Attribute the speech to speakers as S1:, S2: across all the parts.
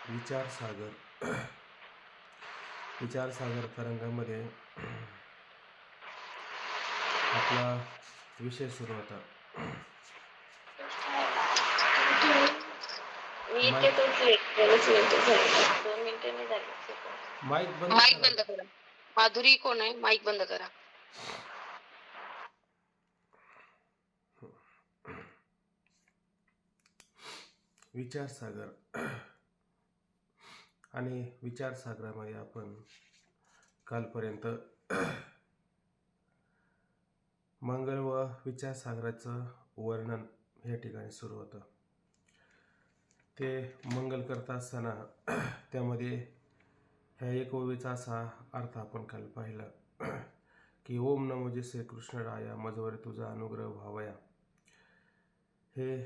S1: विचारसागर विचारसागर तरंगामध्ये आपला विषय सुरू होता.
S2: मी
S1: माईक
S2: इतक्यातच लेट 2च मिनिटं झाली. 2 मिनिटं नाही झाली.
S1: माईक बंद
S2: माईक
S1: करा.
S2: बंद करा. माधुरी कोण आहे? माईक बंद करा.
S1: विचारसागर आणि विचारसागरामध्ये आपण कालपर्यंत मंगल व विचारसागराचं वर्णन या ठिकाणी सुरू होतं. ते मंगल करत असताना त्यामध्ये ह्या एक ओवीचा असा अर्थ आपण काल पाहिला की ओम नमो जे श्रीकृष्ण राया मजवर तुझा अनुग्रह व्हावया. हे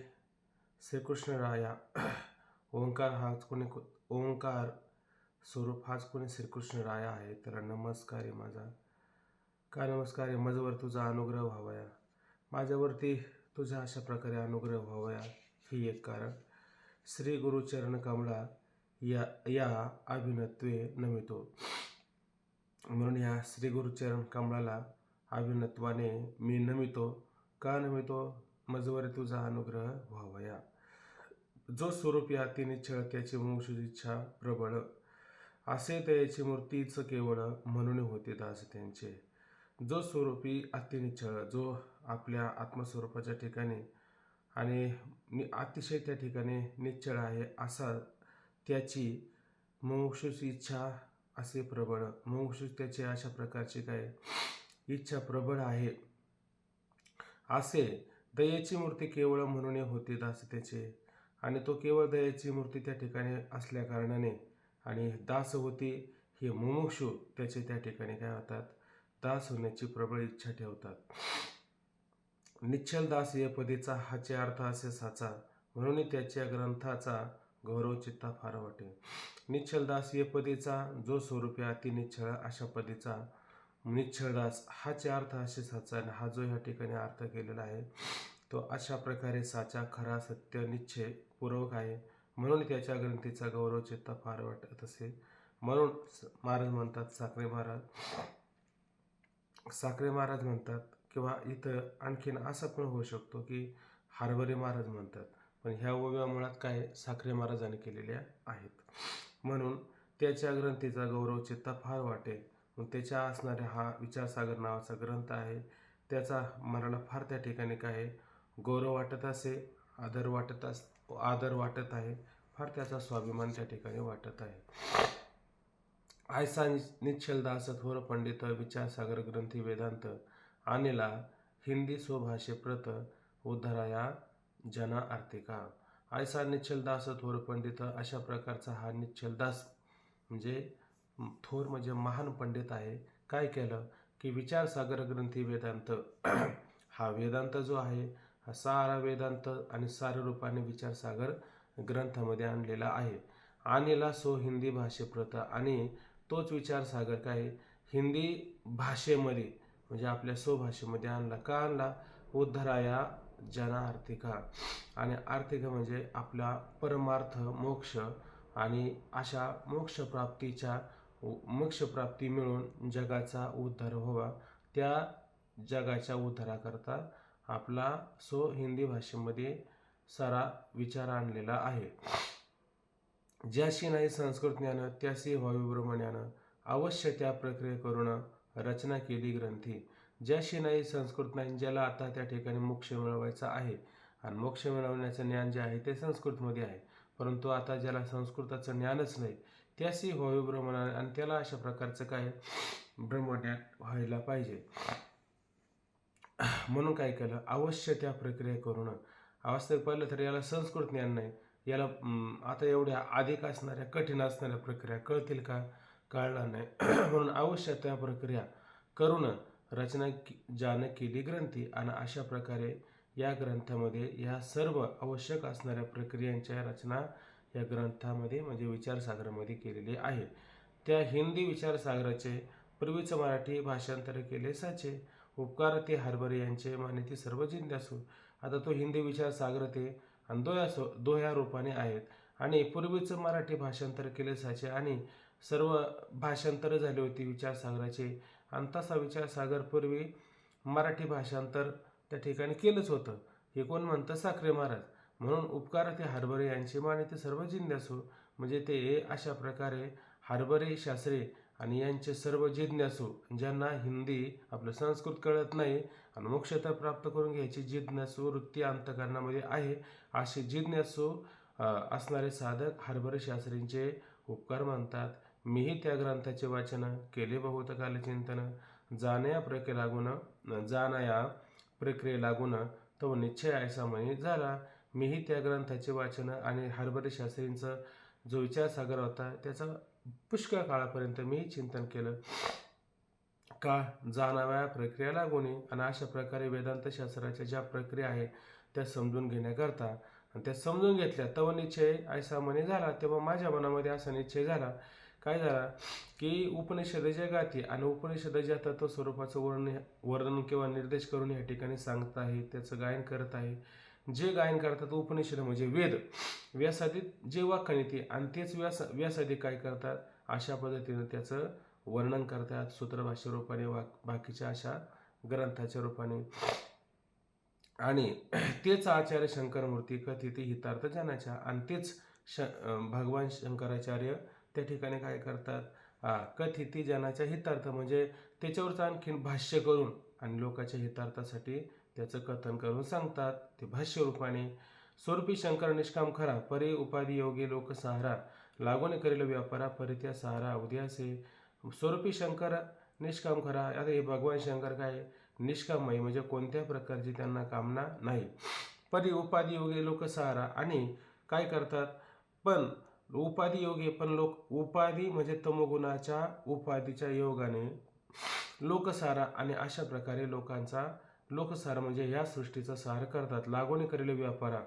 S1: श्रीकृष्ण राया ओंकार हाच कोणी ओंकार स्वरूप हाच कोणी श्रीकृष्ण राया आहे. त्याला नमस्कार आहे माझा. काय नमस्कार आहे? मजवर तुझा अनुग्रह व्हावया, माझ्यावरती तुझा अशा प्रकारे अनुग्रह व्हावया ही एक कारण. श्री गुरुचरण कमळा या अभिनत्वे नमितो, म्हणून या श्री गुरुचरण कमळाला अभिनत्वाने मी नमितो. का नमितो? मजवर तुझा अनुग्रह व्हावया. जो स्वरूपी अति निश्चळ त्याची वंशज इच्छा प्रबळ, असे त्याची मूर्तीच केवळ म्हणून होते दास त्यांचे. जो स्वरूपी अति निश्चळ, जो आपल्या आत्मस्वरूपाच्या ठिकाणी आणि अतिशय त्या ठिकाणी निश्चळ आहे, असा त्याची मुमुक्षुची इच्छा असे प्रबळ. मुमुक्षु त्याची अशा प्रकारची काय इच्छा प्रबळ आहे, असे दयेची मूर्ती केवळ म्हणून होते दास त्याचे. आणि तो केवळ दयेची मूर्ती त्या ठिकाणी असल्या कारणाने आणि दास होती हे मुमुक्षु त्याचे त्या ठिकाणी काय होतात? दास होण्याची प्रबळ इच्छा ठेवतात. निश्चल दास या पदीचा हाचे अर्थ असे साचा, म्हणून त्याच्या ग्रंथाचा गौरव चित्ता फार वाटे. निश्चल दास या पदीचा जो स्वरूपी अति निश्चळ अशा पदीचा निश्चळ दास हाचे अर्थ असे साचा. आणि हा जो ह्या ठिकाणी अर्थ केलेला आहे तो अशा प्रकारे साचा खरा सत्य निश्चय पूर्वक आहे, म्हणून त्याच्या ग्रंथीचा गौरव चित्ता फार वाटत असे. म्हणून महाराज म्हणतात, साखरे महाराज म्हणतात, किंवा इथं आणखीन असं पण होऊ शकतो की हरभरे महाराज म्हणतात, पण ह्या ओव्या मुळात काय साखरे महाराजांनी केलेल्या आहेत. म्हणून त्याच्या ग्रंथीचा गौरव चित्ता फार वाटे. मग त्याच्या असणाऱ्या हा विचारसागर नावाचा ग्रंथ आहे, त्याचा मनाला फार त्या ठिकाणी काय गौरव वाटत असे, आदर वाटत आहे, फार त्याचा स्वाभिमान त्या ठिकाणी वाटत आहे. ऐसा निश्चल दास थोर पंडित विचारसागर ग्रंथी वेदांत आणला, हिंदी स्वभाषे प्रत उद्धराया जना आर्थिका. ऐसा निश्चल दास थोर पंडित, अशा प्रकारचा हा निश्चल दास म्हणजे थोर म्हणजे महान पंडित आहे. काय केलं की विचारसागर ग्रंथी वेदांत हा वेदांत जो आहे हा सारा वेदांत आणि सारे रूपाने विचारसागर ग्रंथामध्ये आणलेला आहे. आणला सो हिंदी भाषेप्रत, आणि तोच विचारसागर काय हिंदी भाषेमध्ये म्हणजे आपल्या स्वभाषेमध्ये आणला. का आणला? उद्धराया जना आर्थिका, आणि आर्थिक म्हणजे आपला परमार्थ मोक्ष, आणि अशा मोक्षप्राप्ती मिळून जगाचा उद्धार व्हावा, त्या जगाच्या उद्धाराकरता आपला हिंदी भाषेमध्ये सारा विचार आणलेला आहे. ज्याशी नाही संस्कृत ज्ञान त्याशी व्हावे ब्रह्मज्ञान, अवश्य त्या प्रक्रिये करून रचना केली ग्रंथी. ज्याशी नाही संस्कृत नाही, ज्याला आता त्या ठिकाणी मोक्ष मिळवायचा आहे, आणि मोक्ष मिळवण्याचं ज्ञान जे आहे ते संस्कृतमध्ये आहे, परंतु आता ज्याला संस्कृताचं ज्ञानच नाही, त्याशी व्हावे ब्रह्मज्ञान, आणि त्याला अशा प्रकारचं काय ब्रह्मज्ञान व्हायला पाहिजे. म्हणून काय केलं? अवश्य त्या प्रक्रिया करून. वास्तविक पाहिलं तर याला संस्कृत ज्ञान नाही, याला आता एवढ्या अधिक असणाऱ्या कठीण असणाऱ्या प्रक्रिया कळतील का? कळणार नाही. म्हणून अवश्य त्या प्रक्रिया करून रचना ज्यानं केली ग्रंथी, आणि अशा प्रकारे या ग्रंथामध्ये या सर्व आवश्यक असणाऱ्या प्रक्रियांच्या रचना या ग्रंथामध्ये म्हणजे विचारसागरामध्ये केलेली आहे. त्या हिंदी विचारसागराचे पूर्वीचं मराठी भाषांतर केले साचे, उपकार ते हरभरे यांचे मानिती सर्व जिंद्यासू. आता तो हिंदी विचारसागर ते आणि दोह्या रूपाने आहेत, आणि पूर्वीचं मराठी भाषांतर केले जायचे आणि सर्व भाषांतर झाली होती विचारसागराचे. आणि तसा विचारसागर पूर्वी मराठी भाषांतर त्या ठिकाणी केलंच होतं. हे कोण म्हणतं? साखरे महाराज. म्हणून उपकार ते हरभरे यांचे माने ते सर्व जिज्ञासू. म्हणजे ते अशा प्रकारे हरभरे शास्त्री आणि यांचे सर्व जिज्ञासू, ज्यांना हिंदी आपलं संस्कृत कळत नाही आणि मोक्षता प्राप्त करून घ्यायची जिज्ञासू वृत्ती अंतकरणामध्ये आहे, असे जिज्ञासू असणारे साधक हरभरे शास्त्रींचे उपकार म्हणतात. मीही त्या ग्रंथाचे वाचन केले बहुत कालचिंतन. जाणया प्रक्रिये लागून तो निश्चय ऐसा म्हणे झाला. मीही त्या ग्रंथाचे वाचन आणि हरभरे शास्त्रींचा जो विचारसागर होता त्याचा पुष्कळ काळापर्यंत मी चिंतन केलं. का जाणाव्या प्रक्रिया लागून. आणि अशा प्रकारे वेदांत शास्त्राच्या ज्या प्रक्रिया आहे त्या समजून घेण्याकरता, आणि त्या समजून घेतल्या तव निश्चय ऐसा म्हणे झाला. तेव्हा माझ्या मनामध्ये असा निश्चय झाला. काय झाला की उपनिषद जे गाती आणि उपनिषद ज्या तत्व स्वरूपाचं वर्णन किंवा निर्देश करून या ठिकाणी सांगत आहे, त्याचं गायन करत आहे. जे गायन करतात उपनिषद म्हणजे वेद, व्यासादित जे वाक्यनीती आणि तेच व्यासादी काय करतात, अशा पद्धतीनं त्याचं वर्णन करतात सूत्रभाष्य रूपाने, बाकीच्या अशा ग्रंथाच्या रूपाने. आणि तेच आचार्य शंकरमूर्ती कथित हितार्थ जनाच्या, आणि तेच भगवान शंकराचार्य त्या ठिकाणी काय करतात, कथित जनाच्या हितार्थ म्हणजे त्याच्यावरच आणखीन भाष्य करून आणि लोकांच्या हितार्थासाठी त्याचं कथन करून सांगतात ते भाष्य रूपाने. स्वरूपी शंकर निष्काम खरा, परी उपाधी योगी लोक सहारा, लागून करेल व्यापारा परित्या सहारा उद्यासे. स्वरूपी शंकर निष्काम खरा. आता हे भगवान शंकर काय निष्कामय म्हणजे कोणत्या प्रकारची त्यांना कामना नाही. परी उपाधी योगी लोक सहारा, आणि काय करतात पण उपाधी योगी, पण लोक उपाधी म्हणजे तमोगुणाच्या उपाधीच्या योगाने लोकसारा, आणि अशा प्रकारे लोकांचा लोकसार म्हणजे ह्या सृष्टीचा सार करतात. लागून करेल व्यापारा,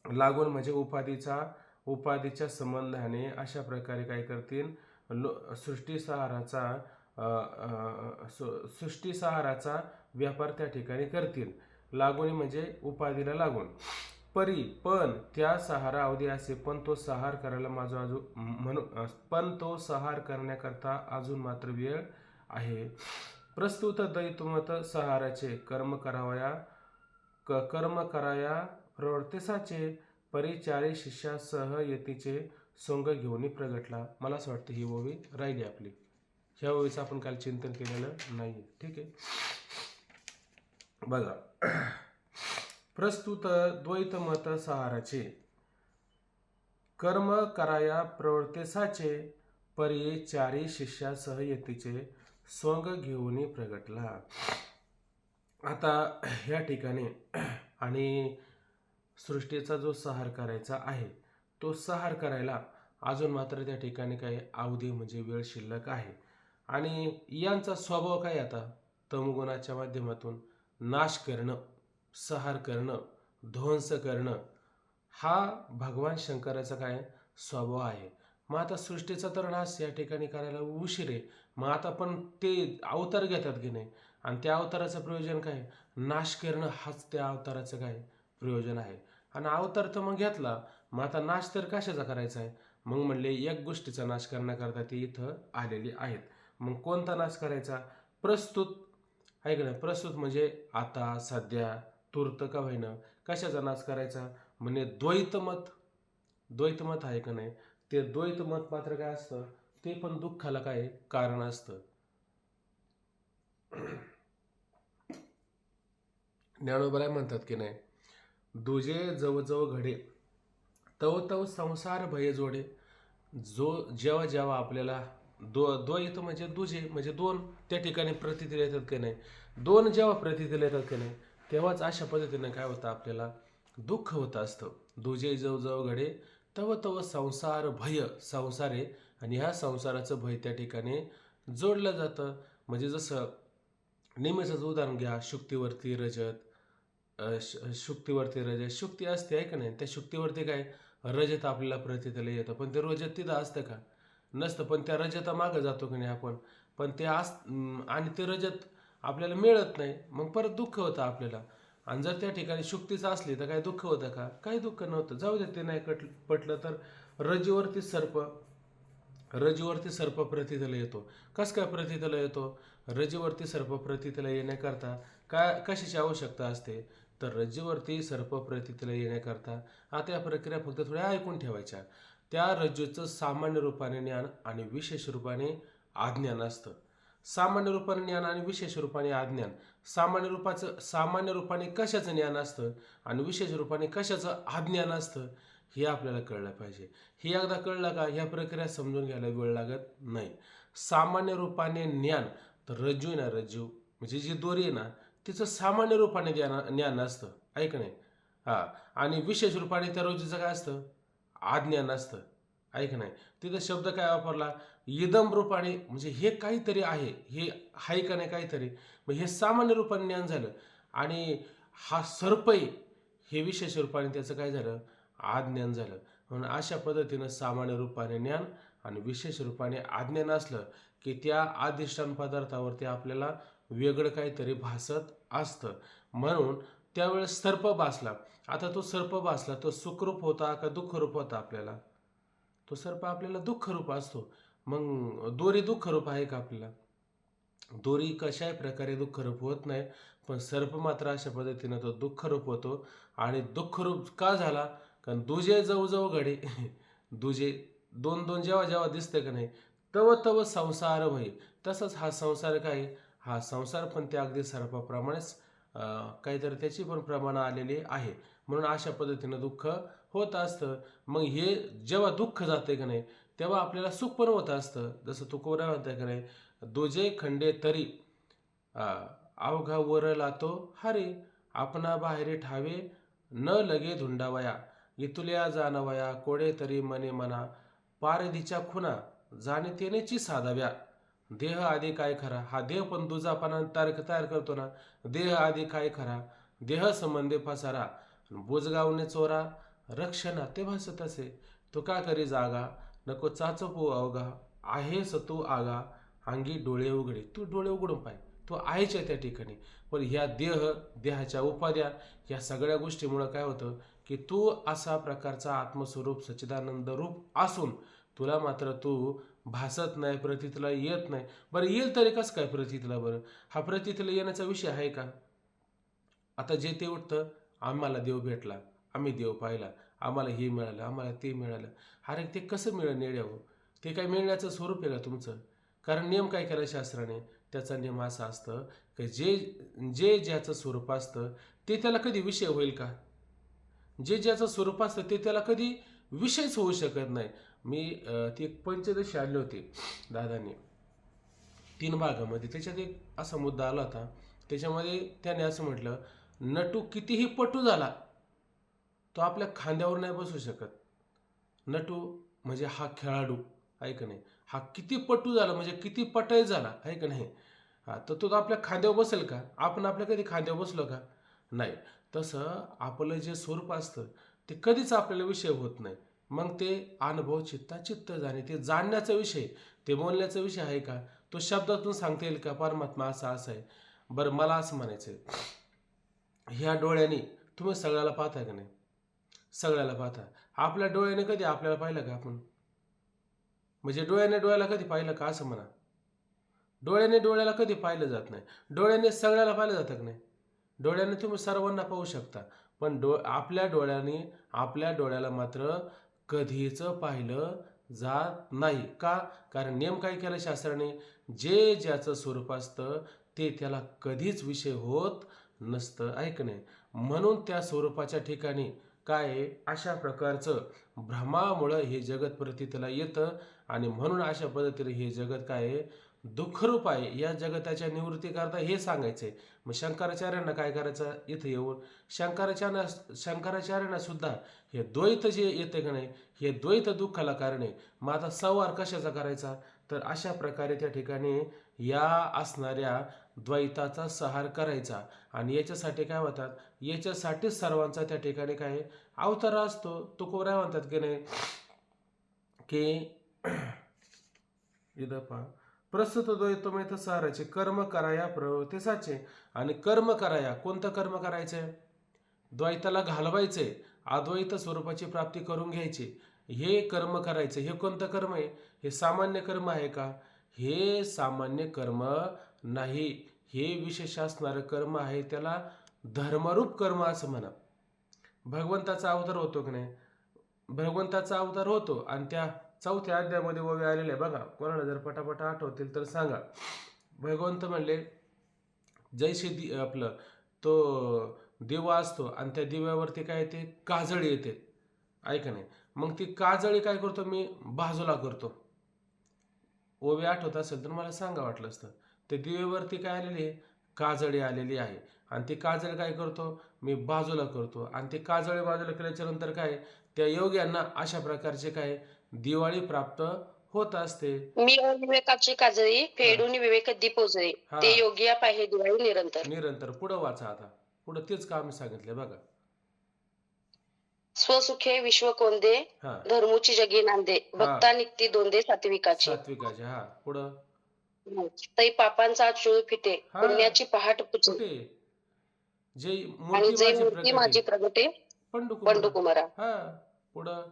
S1: लागून म्हणजे उपाधीच्या संबंधाने अशा प्रकारे काय करतील, सृष्टीसहाराचा व्यापार त्या ठिकाणी करतील. लागून म्हणजे उपाधीला लागून. परी पण त्या सहारा अवधी असे, पण तो सहार करायला पण तो सहार करण्याकरता अजून मात्र वेळ आहे. प्रस्तुत दैतुमत सहाराचे कर्म कराया प्रवर्तिसाचे, परिचारी शिष्यासह यतीचे सोंग घेऊन प्रगटला. मला असं वाटतं ही ओवी राहिली आपली. ह्या ओवीचं आपण काल चिंतन केलेलं नाही. ठीक आहे, बघा. प्रस्तुत द्वैतमत सहाराचे कर्म कराया प्रवर्तिसाचे, परिचारी शिष्यासह यतीचे सोंग घेऊन प्रगटला. आता ह्या ठिकाणी आणि सृष्टीचा जो सहार करायचा आहे तो सहार करायला अजून मात्र त्या ठिकाणी काय अवधी म्हणजे वेळ शिल्लक आहे. आणि यांचा स्वभाव काय, आता तमगुणाच्या माध्यमातून नाश करणं, सहार करणं, ध्वंस करणं, हा भगवान शंकराचा काय स्वभाव आहे. मग आता सृष्टीचा तर नाश या ठिकाणी करायला उशीर आहे. मग आता पण ते अवतार घेतात की नाही, आणि त्या अवताराचं प्रयोजन काय, नाश करणं हाच त्या अवताराचं काय प्रयोजन आहे. आणि अवतार तर मग घेतला, मग आता नाश तर कशाचा करायचा आहे. मग म्हणले एक गोष्टीचा नाश करण्याकरता ती इथं आलेली आहेत. मग कोणता नाश करायचा, प्रस्तुत आहे का नाही. प्रस्तुत म्हणजे आता सध्या तूर्त का होईना कशाचा नाश करायचा, म्हणजे द्वैतमत आहे का नाही, ते द्वैतमत मात्र काय असतं, ते पण दुःखाला काय कारण असतं. ज्ञानोबा म्हणतात की नाही, दुजे जवजव घडे तव तव संसार भय जोडे. जेव्हा आपल्याला द्वैत म्हणजे दुजे म्हणजे दोन त्या ठिकाणी प्रतितील येतात की नाही, दोन जेव्हा प्रतितील येतात की नाही, तेव्हाच अशा पद्धतीने काय होतं, आपल्याला दुःख होत असतं. दुजे जवजव घडे तव तव संसार भय, संसार आहे आणि ह्या संसाराचं भय त्या ठिकाणी जोडलं जातं. म्हणजे जसं नेहमीच उदाहरण घ्या, शुक्तीवरती रजत शुक्ती असते आहे का नाही, त्या शुक्तीवरती काय रजत आपल्याला प्रतितला येतं, पण ते रजत तिथं असतं का, नसतं. पण त्या रजता मागं जातो की नाही आपण, पण ते आणि ते रजत आपल्याला मिळत नाही, मग परत दुःख होतं आपल्याला. आणि जर त्या ठिकाणी शुक्तीचं असली तर काय दुःख होतं का? काही दुःख नव्हतं. जाऊ दे, ते नाही पटलं तर रजीवरती सर्प प्रथितीला येतो. कसं काय प्रथितीला येतो? रजीवरती सर्प प्रथितीला येण्याकरता कशाची आवश्यकता असते? तर रज्जूवरती सर्प प्रथितीला येण्याकरता आता या प्रक्रिया फक्त थोड्या ऐकून ठेवायच्या. त्या रज्जूचं सामान्य रूपाने ज्ञान आणि विशेष रूपाने अज्ञान असतं. सामान्य रूपाने ज्ञान आणि विशेष रूपाने अज्ञान. सामान्य रूपाने कशाचं ज्ञान असतं आणि विशेष रूपाने कशाचं अज्ञान असतं हे आपल्याला कळलं पाहिजे. हे एकदा कळलं का ह्या प्रक्रिया समजून घ्यायला वेळ लागत नाही. सामान्य रूपाने ज्ञान, तर रज्जू आहे ना, रज्जू म्हणजे जी दोरी आहे ना, तिचं सामान्य रूपाने ज्ञान असतं, ऐक नाही. हा, आणि विशेष रूपाने त्या रज्जूचं काय असतं? अज्ञान असतं, ऐक नाही. तिथं शब्द काय वापरला? इदम रूपाने, म्हणजे हे काहीतरी आहे, हे आहे का नाही काहीतरी, मग हे सामान्य रूपाने ज्ञान झालं. आणि हा सर्पही हे विशेष रूपाने त्याचं काय झालं? अज्ञान झालं. म्हणून अशा पद्धतीनं सामान्य रूपाने ज्ञान आणि विशेष रूपाने अज्ञान असलं की त्या अधिष्ठान पदार्थावरती आपल्याला वेगळं काहीतरी भासत असतं. म्हणून त्यावेळेस सर्प भासला. आता तो सर्प भासला, तो सुखरूप होता का दुःखरूप होता? आपल्याला तो सर्प आपल्याला दुःखरूप असतो. मग दोरी दुःखरूप आहे का आपल्याला? दोरी कशाही प्रकारे दुःखरूप होत नाही, पण सर्प मात्र अशा पद्धतीनं तो दुःखरूप होतो. आणि दुःखरूप का झाला? कारण दुजे जवळ घडे दुजे दोन दोन जेव्हा जेव्हा दिसते का नाही, तव तव संसार होई. तसंच हा संसार काय? हा संसार पण त्या अगदी सर्पाप्रमाणेच काहीतरी त्याची पण प्रमाणं आलेली आहे. म्हणून अशा पद्धतीनं दुःख होत असतं. मग हे जेव्हा दुःख जाते का नाही, तेव्हा आपल्याला सुख पण होत असतं. जसं तुकोबरा म्हणताय का नाही, दुजे खंडे तरी अवघा वर लातो हरे, आपणा बाहेर ठावे न लगे धुंडावया, इतुल्या जानवया कोडे तरी मने मना, पारधीच्या खुना जाणे तेनेची साधाव्या. देह आधी काय खरा? हा देह पण दुजापणा तयार करतो ना. देह आधी काय खरा? देह संबंधे फसारा, बुजगावने चोरा रक्षणा ते भासत असे. तो का करी जागा, नको चाचपू अवघा, आहे सतू आगा, अंगी डोळे उघडे. तू डोळे उघडून पाय, तो आहेच्या त्या ठिकाणी. पण ह्या देहाच्या उपाध्या, या सगळ्या गोष्टीमुळं काय होतं की तू असा प्रकारचा आत्मस्वरूप सच्चिदानंद रूप असून तुला मात्र तू भासत नाही, प्रतीतला येत नाही. बरं येईल तरी कसं काय प्रतीतला? बरं हा प्रतीतला येण्याचा विषय आहे का? आता जे ते उठतं, आम्हाला देव भेटला, आम्ही देव पाहिला, आम्हाला हे मिळालं, आम्हाला ते मिळालं. अरे ते कसं मिळेल नेड्यावर? ते काय मिळण्याचं स्वरूप आहे का तुमचं? कारण नियम काय केला शास्त्राने? त्याचा नियम असा असतं की जे जे ज्याचं स्वरूप असतं ते त्याला कधी विषय होईल का? जे ज्याचं स्वरूप असतं ते त्याला कधी विषयच होऊ शकत नाही. मी ती एक पंचदशी आणली होती दादांनी 3 भागामध्ये. त्याच्यात एक असा मुद्दा आला होता. त्याच्यामध्ये त्याने असं म्हटलं, नटू कितीही पटू झाला तो आपल्या खांद्यावर नाही बसू शकत. नटू म्हणजे हा खेळाडू आहे का नाही, हा किती पटू झाला म्हणजे किती पटाई झाला आहे का नाही, हा तर तो आपल्या खांद्यावर बसेल का? आपण आपल्या कधी खांद्यावर बसलो का? नाही. तसं आपलं जे स्वरूप असतं ते कधीच आपल्याला विषय होत नाही. मग ते अनुभव चित्त जाणे, ते जाणण्याचा विषय, ते बोलण्याचा विषय आहे का? तो शब्दातून सांगता येईल का परमात्मा असा असा आहे? बरं मला असं म्हणायचं आहे, ह्या डोळ्यांनी तुम्ही सगळ्याला पाहताय का नाही? सगळ्याला पाहता. आपल्या डोळ्याने कधी आपल्याला पाहिलं का आपण? म्हणजे डोळ्याने डोळ्याला कधी पाहिलं का असं म्हणा. डोळ्याने डोळ्याला कधी पाहिलं जात नाही. डोळ्याने सगळ्याला पाहिलं जातं का नाही? डोळ्याने तुम्ही सर्वांना पाहू शकता, पण आपल्या डोळ्याला मात्र कधीच पाहिलं जात नाही का? कारण नियम काय केला शास्त्राने? जे ज्याचं स्वरूप असतं ते त्याला कधीच विषय होत नसतं, ऐक नाही. म्हणून त्या स्वरूपाच्या ठिकाणी काय आहे, अशा प्रकारचं भ्रमामुळं हे जगत प्रतीतला येतं. आणि म्हणून अशा पद्धतीने हे जगत काय आहे? दुःखरूप आहे. या जगताच्या निवृत्तीकरता हे सांगायचं आहे. मग शंकराचार्यांना काय करायचं इथं येऊन? शंकराचार्यांना सुद्धा हे द्वैत जे येते का नाही, हे द्वैत दुःखाला कारण आहे. मग आता संवार कशाचा करायचा? तर अशा प्रकारे त्या ठिकाणी या असणाऱ्या द्वैताचा संहार करायचा. आणि याच्यासाठी काय होतात? याच्यासाठीच सर्वांचा त्या ठिकाणी काय अवतार असतो. तुकोबरा म्हणतात की नाही की इथं पहा, प्रस्तुत द्वैतमेत साराचे कर्म कराया प्रवृत्ती साचे. आणि कर्म कराया, कोणतं कर्म करायचंय? द्वैताला घालवायचंय, अद्वैत स्वरूपाची प्राप्ती करून घ्यायची, हे कर्म करायचं. हे कोणतं कर्म आहे? हे सामान्य कर्म आहे का? हे सामान्य कर्म नाही, हे विशेष असणारं कर्म आहे. त्याला धर्मरूप कर्म असं म्हणा. भगवंताचा अवतार होतो की नाही? भगवंताचा अवतार होतो आणि त्या 4थ्या अध्यायामध्ये ओवे आलेले आहे बघा. कोणाला जर पटापटा आठवतील तर सांगा. भगवंत म्हणले जैसे आपलं तो दिवा असतो आणि त्या दिव्यावरती काय येते? काजळी येते, ऐका नाही. मग ती काजळी काय करतो मी? बाजूला करतो. ओवे आठवत असेल तर मला सांगा वाटलं असतं. त्या दिव्यावरती काय आलेली आहे? काजळी आलेली आहे. आणि ती काजळ काय करतो? मी बाजूला करतो. आणि ती काजळी बाजूला केल्याच्या नंतर काय? त्या योग्यांना अशा प्रकारचे काय दिवाळी प्राप्त होत असते.
S2: मी अविवेकाची काजळी फेडून विवेक दीप उजळे.
S1: हा.
S2: ते योगिया पाहे दिवाळी निरंतर.
S1: निरंतर. पुढं वाचा आता. पुढं तेच काम सांगितले बघा.
S2: स्वसुखे विश्व कोंदे
S1: हा.
S2: धर्मूची जगी नांदे. भक्ता निघती दोंदे सात्विकाची.
S1: सात्विकाचे. हा. पुढं
S2: तै पापांचा चूळ फिटे.
S1: हा.
S2: पुण्याची पहाट पुचे.
S1: कुठे? जे
S2: आणि जे मूर्ती
S1: मूर्ती
S2: माझी प्रगटे
S1: पंडुकुमार.
S2: पंडुकुमारा.
S1: हा. पुढं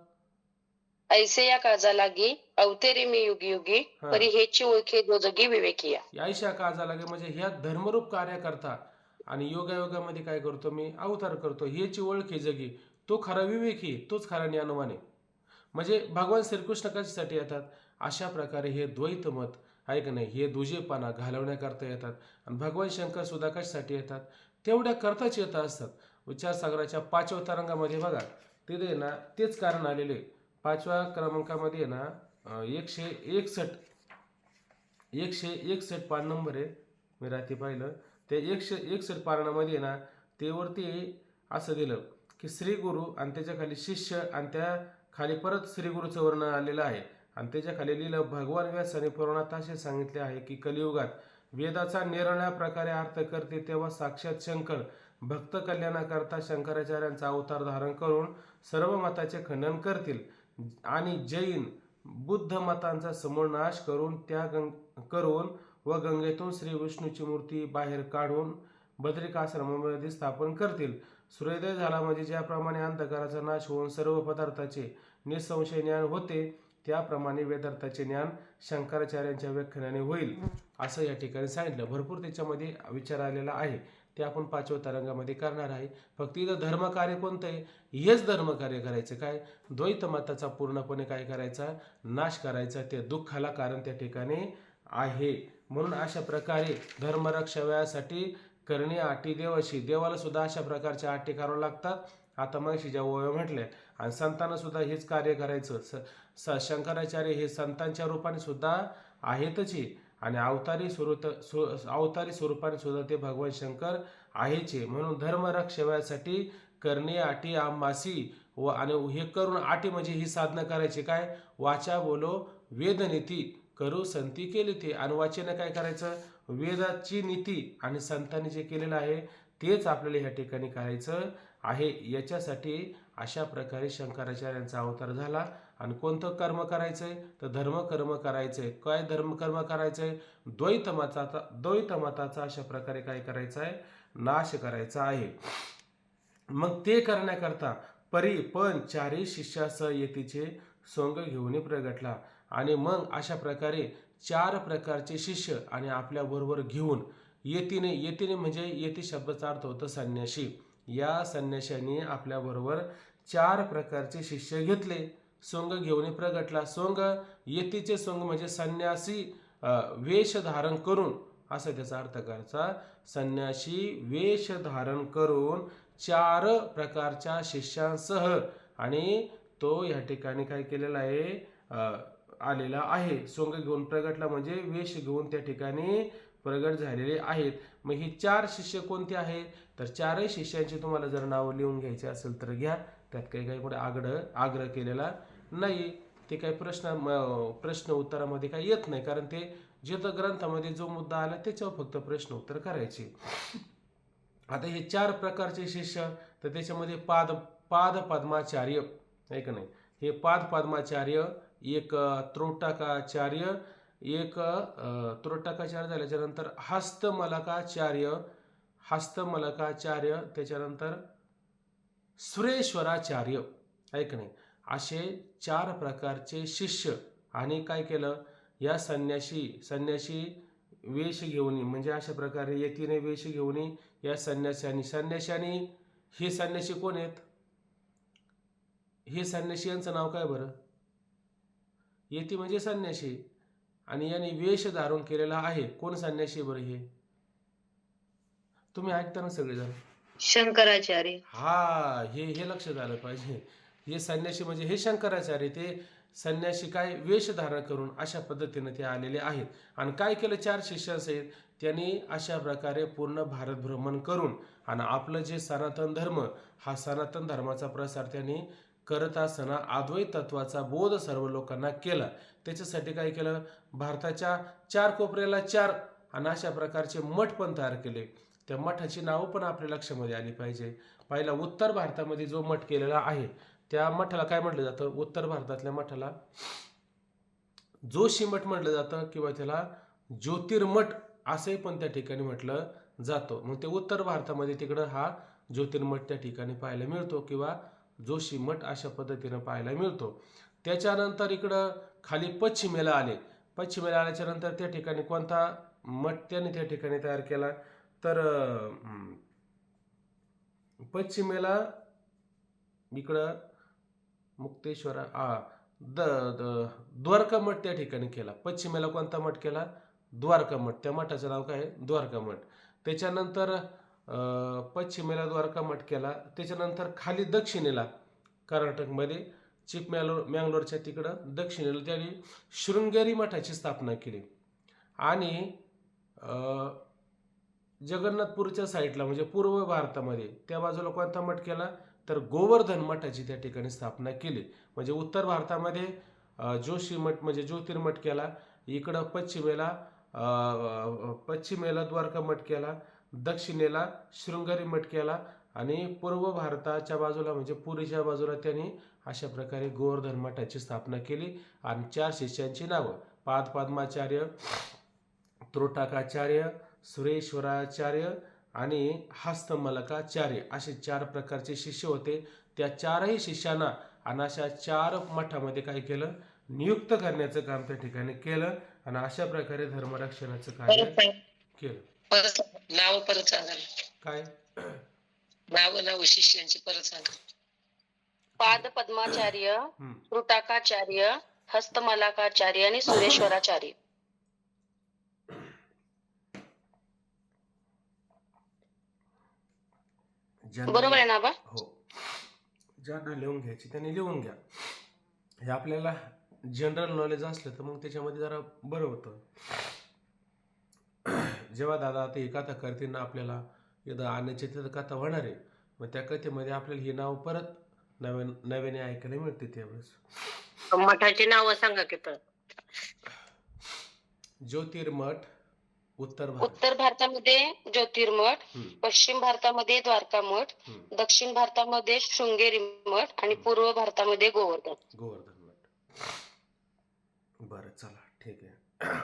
S2: ऐसे या काजा लागी अवतेरे मी युगी युगी.
S1: हा.
S2: परी हेची ओळखे जो जगी विवेकिया.
S1: यायशा काजा लागे म्हणजे ह्या धर्मरूप कार्य करता आणि योगायोगामध्ये काय करतो मी? अवतार करतो. ह्याची ओळख आहे जगी. तो खरा विवेकी, तोच खरा ज्ञानवान आहे. म्हणजे भगवान श्रीकृष्ण कशासाठी येतात? अशा प्रकारे हे द्वैत मत आहे का नाही, हे दुजेपणा घालवण्याकरता येतात. आणि भगवान शंकर सुद्धा कशासाठी येतात? तेवढ्या करताच येत असतात. विचारसागराच्या 5व्या तरंगामध्ये बघा, तिथे ना तेच कारण आलेले. 5व्या क्रमांकामध्ये आहे ना 161 पान नंबर आहे. मी रात्री पाहिलं ते 161 पानामध्ये ना ते वरती असं दिलं की श्री गुरु आणि त्याच्या खाली शिष्य आणि त्या खाली परत श्री गुरुचं वर्णन आलेलं आहे. आणि त्याच्या खाली लिहिलं भगवान व्यासाने पुराणात असे सांगितले आहे की कलियुगात वेदाचा निरनिळ्या प्रकारे अर्थ करते तेव्हा साक्षात शंकर भक्त कल्याणाकरता शंकराचार्यांचा अवतार धारण करून सर्व मताचे खंडन करतील आणि जैन बुद्ध मतांचा समूळ नाश करून व गंगेतून श्री विष्णूची मूर्ती बाहेर काढून बद्रिकाश्रमामध्ये स्थापन करतील. सूर्योदय झाला म्हणजे ज्याप्रमाणे अंधकाराचा नाश होऊन सर्व पदार्थाचे निसंशय ज्ञान होते त्याप्रमाणे वेदार्थाचे ज्ञान शंकराचार्यांच्या व्याख्यानाने होईल असं या ठिकाणी सांगितलं. भरपूर त्याच्यामध्ये विचार आलेला आहे. ते आपण 5व्या तरंगामध्ये करणार आहे. फक्त इथं धर्मकार्य कोणतं आहे? हेच धर्मकार्य करायचं. काय? द्वैत मताचा पूर्णपणे काय करायचा? नाश करायचा. ते दुःखाला कारण त्या ठिकाणी आहे. म्हणून अशा प्रकारे धर्मरक्षा व्यासाठी करणे अटी देवाशी. देवाला सुद्धा अशा प्रकारच्या अटी कराव्या लागतात. आता मगाशी ज्या ओव्या म्हटल्या आणि संतांना सुद्धा हेच कार्य करायचं. शंकराचार्य हे संतांच्या रूपाने सुद्धा आहेतच आणि अवतारी स्वरूपाने सुद्धा ते भगवान शंकर आहेचे. म्हणून धर्मरक्षेसाठी करणे अटी आम्हासी व आणि हे करून अटी म्हणजे ही साधना करायची. काय? वाचा बोलो वेदनीती करू संती केली ते. आणि वाचेनं काय करायचं? वेदाची नीती आणि संतांनी जे केलेलं आहे तेच आपल्याला ह्या ठिकाणी करायचं आहे. याच्यासाठी अशा प्रकारे शंकराचार्यांचा अवतार झाला. आणि कोणतं कर्म करायचंय? तर धर्मकर्म करायचंय. काय धर्मकर्म करायचंय? द्वैत मताचा अशा प्रकारे काय करायचं आहे? नाश करायचा आहे. मग ते करण्याकरता पण चारही शिष्यासह यतीचे सोंग घेऊन प्रगटला. आणि मग अशा प्रकारे 4 प्रकारचे शिष्य आणि आपल्या बरोबर घेऊन यतीने म्हणजे यती शब्दाचा अर्थ होतो संन्याशी. या संन्याशाने आपल्या बरोबर 4 प्रकारचे शिष्य घेतले. सोंग घेऊन प्रगटला. यतीचे सोंग म्हणजे संन्यासी वेश धारण करून असं त्याचा अर्थ करायचा. संन्यासी वेश धारण करून 4 प्रकारच्या शिष्यांसह आणि तो या ठिकाणी काय केलेला आहे? आलेला आहे. सोंग घेऊन प्रगटला म्हणजे वेश घेऊन त्या ठिकाणी प्रगट झालेले आहेत. मग ही 4 शिष्य कोणते आहेत? तर 4ही शिष्यांची तुम्हाला जर नावं लिहून घ्यायची असेल तर घ्या. त्यात काही कुठे आग्रह केलेला नाही. ते काही प्रश्न उत्तरामध्ये काही येत नाही, कारण ते जिथं ग्रंथामध्ये जो मुद्दा आला त्याच्यावर फक्त प्रश्न उत्तर करायचे. आता हे 4 प्रकारचे शिष्य तर त्याच्यामध्ये पाद पद्माचार्य आहे का नाही? हे पाद पद्माचार्य, एक त्रोटकाचार्य एक त्रोटकाचार्य झाल्याच्या नंतर हस्तमलकाचार्य, त्याच्यानंतर सुरेश्वराचार्य, ऐक नाही, असे 4 प्रकारचे शिष्य. आणि काय केलं, या संन्याशी वेश घेऊन, म्हणजे अशा प्रकारे यतीने वेश घेऊन या संन्याशांनी हे संन्यासी कोण आहेत, हे संन्यासी यांचं नाव काय बरं, यती म्हणजे संन्यासी, आणि यांनी वेश धारण केलेला आहे. कोण संन्यासी बरं हे, तुम्ही ऐकता ना सगळेजण,
S2: शंकराचार्य.
S1: हा, हे लक्षात आलं पाहिजे. हे संन्यासी म्हणजे हे शंकराचार्य, ते संन्यासी काय वेश धारण करून अशा पद्धतीने ते आलेले आहेत. आणि काय केलं, 4 शिष्यांसहित त्यांनी अशा प्रकारे पूर्ण भारत भ्रमण करून आणि आपलं जे सनातन धर्म, हा सनातन धर्माचा प्रसार त्यांनी करत असताना अद्वैत तत्वाचा बोध सर्व लोकांना केला. त्याच्यासाठी काय केलं, भारताच्या 4 कोपऱ्याला 4 आणि अशा प्रकारचे मठ पण तयार केले. त्या मठाची नावं पण आपल्या लक्षामध्ये आली पाहिजे. पहिला उत्तर भारतामध्ये जो मठ केलेला आहे त्या मठाला काय म्हटलं जातं, उत्तर भारतातल्या मठाला जोशी मठ म्हटलं जातं, किंवा त्याला ज्योतिर्मठ असंही पण त्या ठिकाणी म्हटलं जातं. मग ते उत्तर भारतामध्ये तिकडं हा ज्योतिर्मठ त्या ठिकाणी पाहायला मिळतो, किंवा जोशी मठ अशा पद्धतीनं पाहायला मिळतो. त्याच्यानंतर इकडं खाली पश्चिमेला आल्याच्या नंतर त्या ठिकाणी कोणता मठ त्याने त्या ठिकाणी तयार केला, तर पश्चिमेला इकडं मुक्तेश्वरा द्वारका मठ त्या ठिकाणी केला. पश्चिमेला कोणता मठ केला, द्वारका मठ, त्या मठाचं नाव काय, द्वारका मठ. त्याच्यानंतर पश्चिमेला द्वारका मठ केला. त्याच्यानंतर खाली दक्षिणेला कर्नाटकमध्ये चिकमंगलोरच्या तिकडं दक्षिणेला त्यांनी शृंगेरी मठाची स्थापना केली. आणि जगन्नाथपूरच्या साईडला म्हणजे पूर्व भारतामध्ये त्या बाजूला कोणता मठ केला, तर गोवर्धन मठाची त्या ठिकाणी स्थापना केली. म्हणजे उत्तर भारतामध्ये जोशी मठ म्हणजे ज्योतिर्मठ केला, इकडं पश्चिमेला द्वारका मठ केला, दक्षिणेला शृंगेरी मठ केला, आणि पूर्व भारताच्या बाजूला म्हणजे पुरीच्या बाजूला त्यांनी अशा प्रकारे गोवर्धन मठाची स्थापना केली. आणि 4 शिष्यांची नावं पादपद्माचार्य, त्रोटकाचार्य, सुरेश्वराचार्य आणि हस्तमलकाचार्य असे 4 प्रकारचे शिष्य होते. त्या 4ही शिष्यांना आणि अशा 4 मठामध्ये काय केलं, नियुक्त करण्याचं काम त्या ठिकाणी केलं, आणि अशा प्रकारे धर्मरक्षणाचं कार्य केलं.
S2: नाव परत सांगा,
S1: काय
S2: नाव शिष्यांची परत सांगा. पादपद्माचार्य, त्रुटाकाचार्य, हस्तमलकाचार्य आणि सुरेश्वराचार्य. बरोबर आहे ना बा?
S1: हो, ज्यांना लिहून घ्यायची त्यांनी लिहून घ्या. हे आपल्याला जनरल नॉलेज असलं तर मग त्याच्यामध्ये जरा बरं होतं. जेव्हा दादा ते कथा करतील ना, आपल्याला एकदा आणण्याची तिथं कथा होणार आहे, मग त्या कथेमध्ये आपल्याला हे नाव परत नव्याने ऐकायला मिळते. त्यावेळेस
S2: मठाची नावं सांगा की परत.
S1: ज्योतिर्मठ उत्तर
S2: भारतामध्ये ज्योतिर्मठ, पश्चिम भारतामध्ये द्वारका मठ, दक्षिण भारतामध्ये शृंगेरी मठ आणि पूर्व भारतामध्ये गोवर्धन
S1: मठ. बरं, चला ठीक आहे.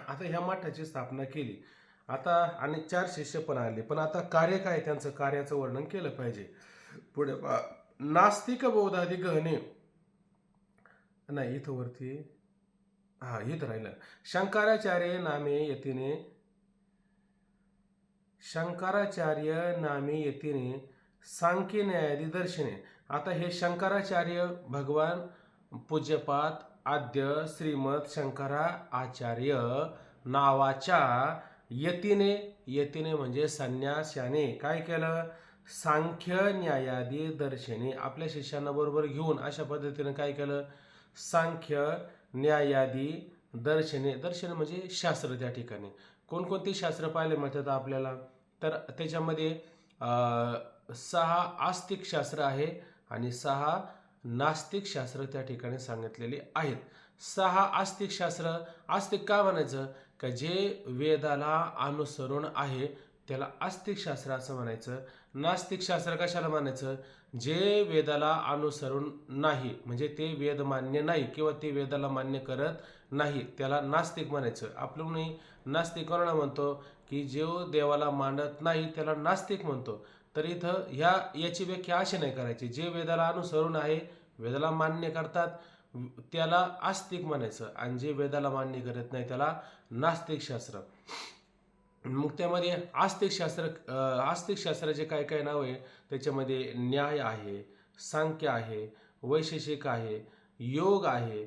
S1: आता ह्या मठाची स्थापना केली. आता आणि 4 शिष्य पण आले, पण आता कार्य काय, त्यांचं कार्याचं वर्णन केलं पाहिजे. पुढे नास्तिक बौद्धादी गहने नाही, इथं वरती इथं राहिलं. शंकराचार्य नामे यतीने सांख्य न्यायादी दर्शने. आता हे शंकराचार्य भगवान पूज्यपाद आद्य श्रीमद शंकरा आचार्य नावाच्या यतीने म्हणजे संन्याशाने काय केलं, सांख्य न्यायादी दर्शने आपल्या शिष्यांना बरोबर घेऊन अशा पद्धतीने काय केलं, सांख्य न्यायादी दर्शने म्हणजे शास्त्र. त्या ठिकाणी कोणकोणती शास्त्र पाहायला मिळतात आपल्याला, तर त्याच्यामध्ये 6 आस्तिक शास्त्र आहे आणि 6 नास्तिक शास्त्र त्या ठिकाणी सांगितलेली आहेत. 6 आस्तिक शास्त्र, आस्तिक का म्हणायचं, का जे वेदाला अनुसरून आहे त्याला आस्तिक शास्त्र असं म्हणायचं. नास्तिक शास्त्र कशाला म्हणायचं? जे वेदाला अनुसरून नाही, म्हणजे ते वेद मान्य नाही किंवा ते वेदाला मान्य करत नाही, त्याला नास्तिक म्हणायचं. आपण नास्तिक कोणाला म्हणतो? की जो देवाला मानत नाही त्याला नास्तिक म्हणतो. तर इथं याची व्याख्या अशी नाही करायची. जे वेदाला अनुसरून आहे, वेदाला मान्य करतात, त्याला आस्तिक म्हणायचं, आणि जे वेदाला मान्य करत नाही त्याला नास्तिक शास्त्र. मग त्यामध्ये आस्तिक शास्त्राचे काय काय नाव आहे? त्याच्यामध्ये न्याय आहे, सांख्य आहे, वैशेषिक आहे, योग आहे,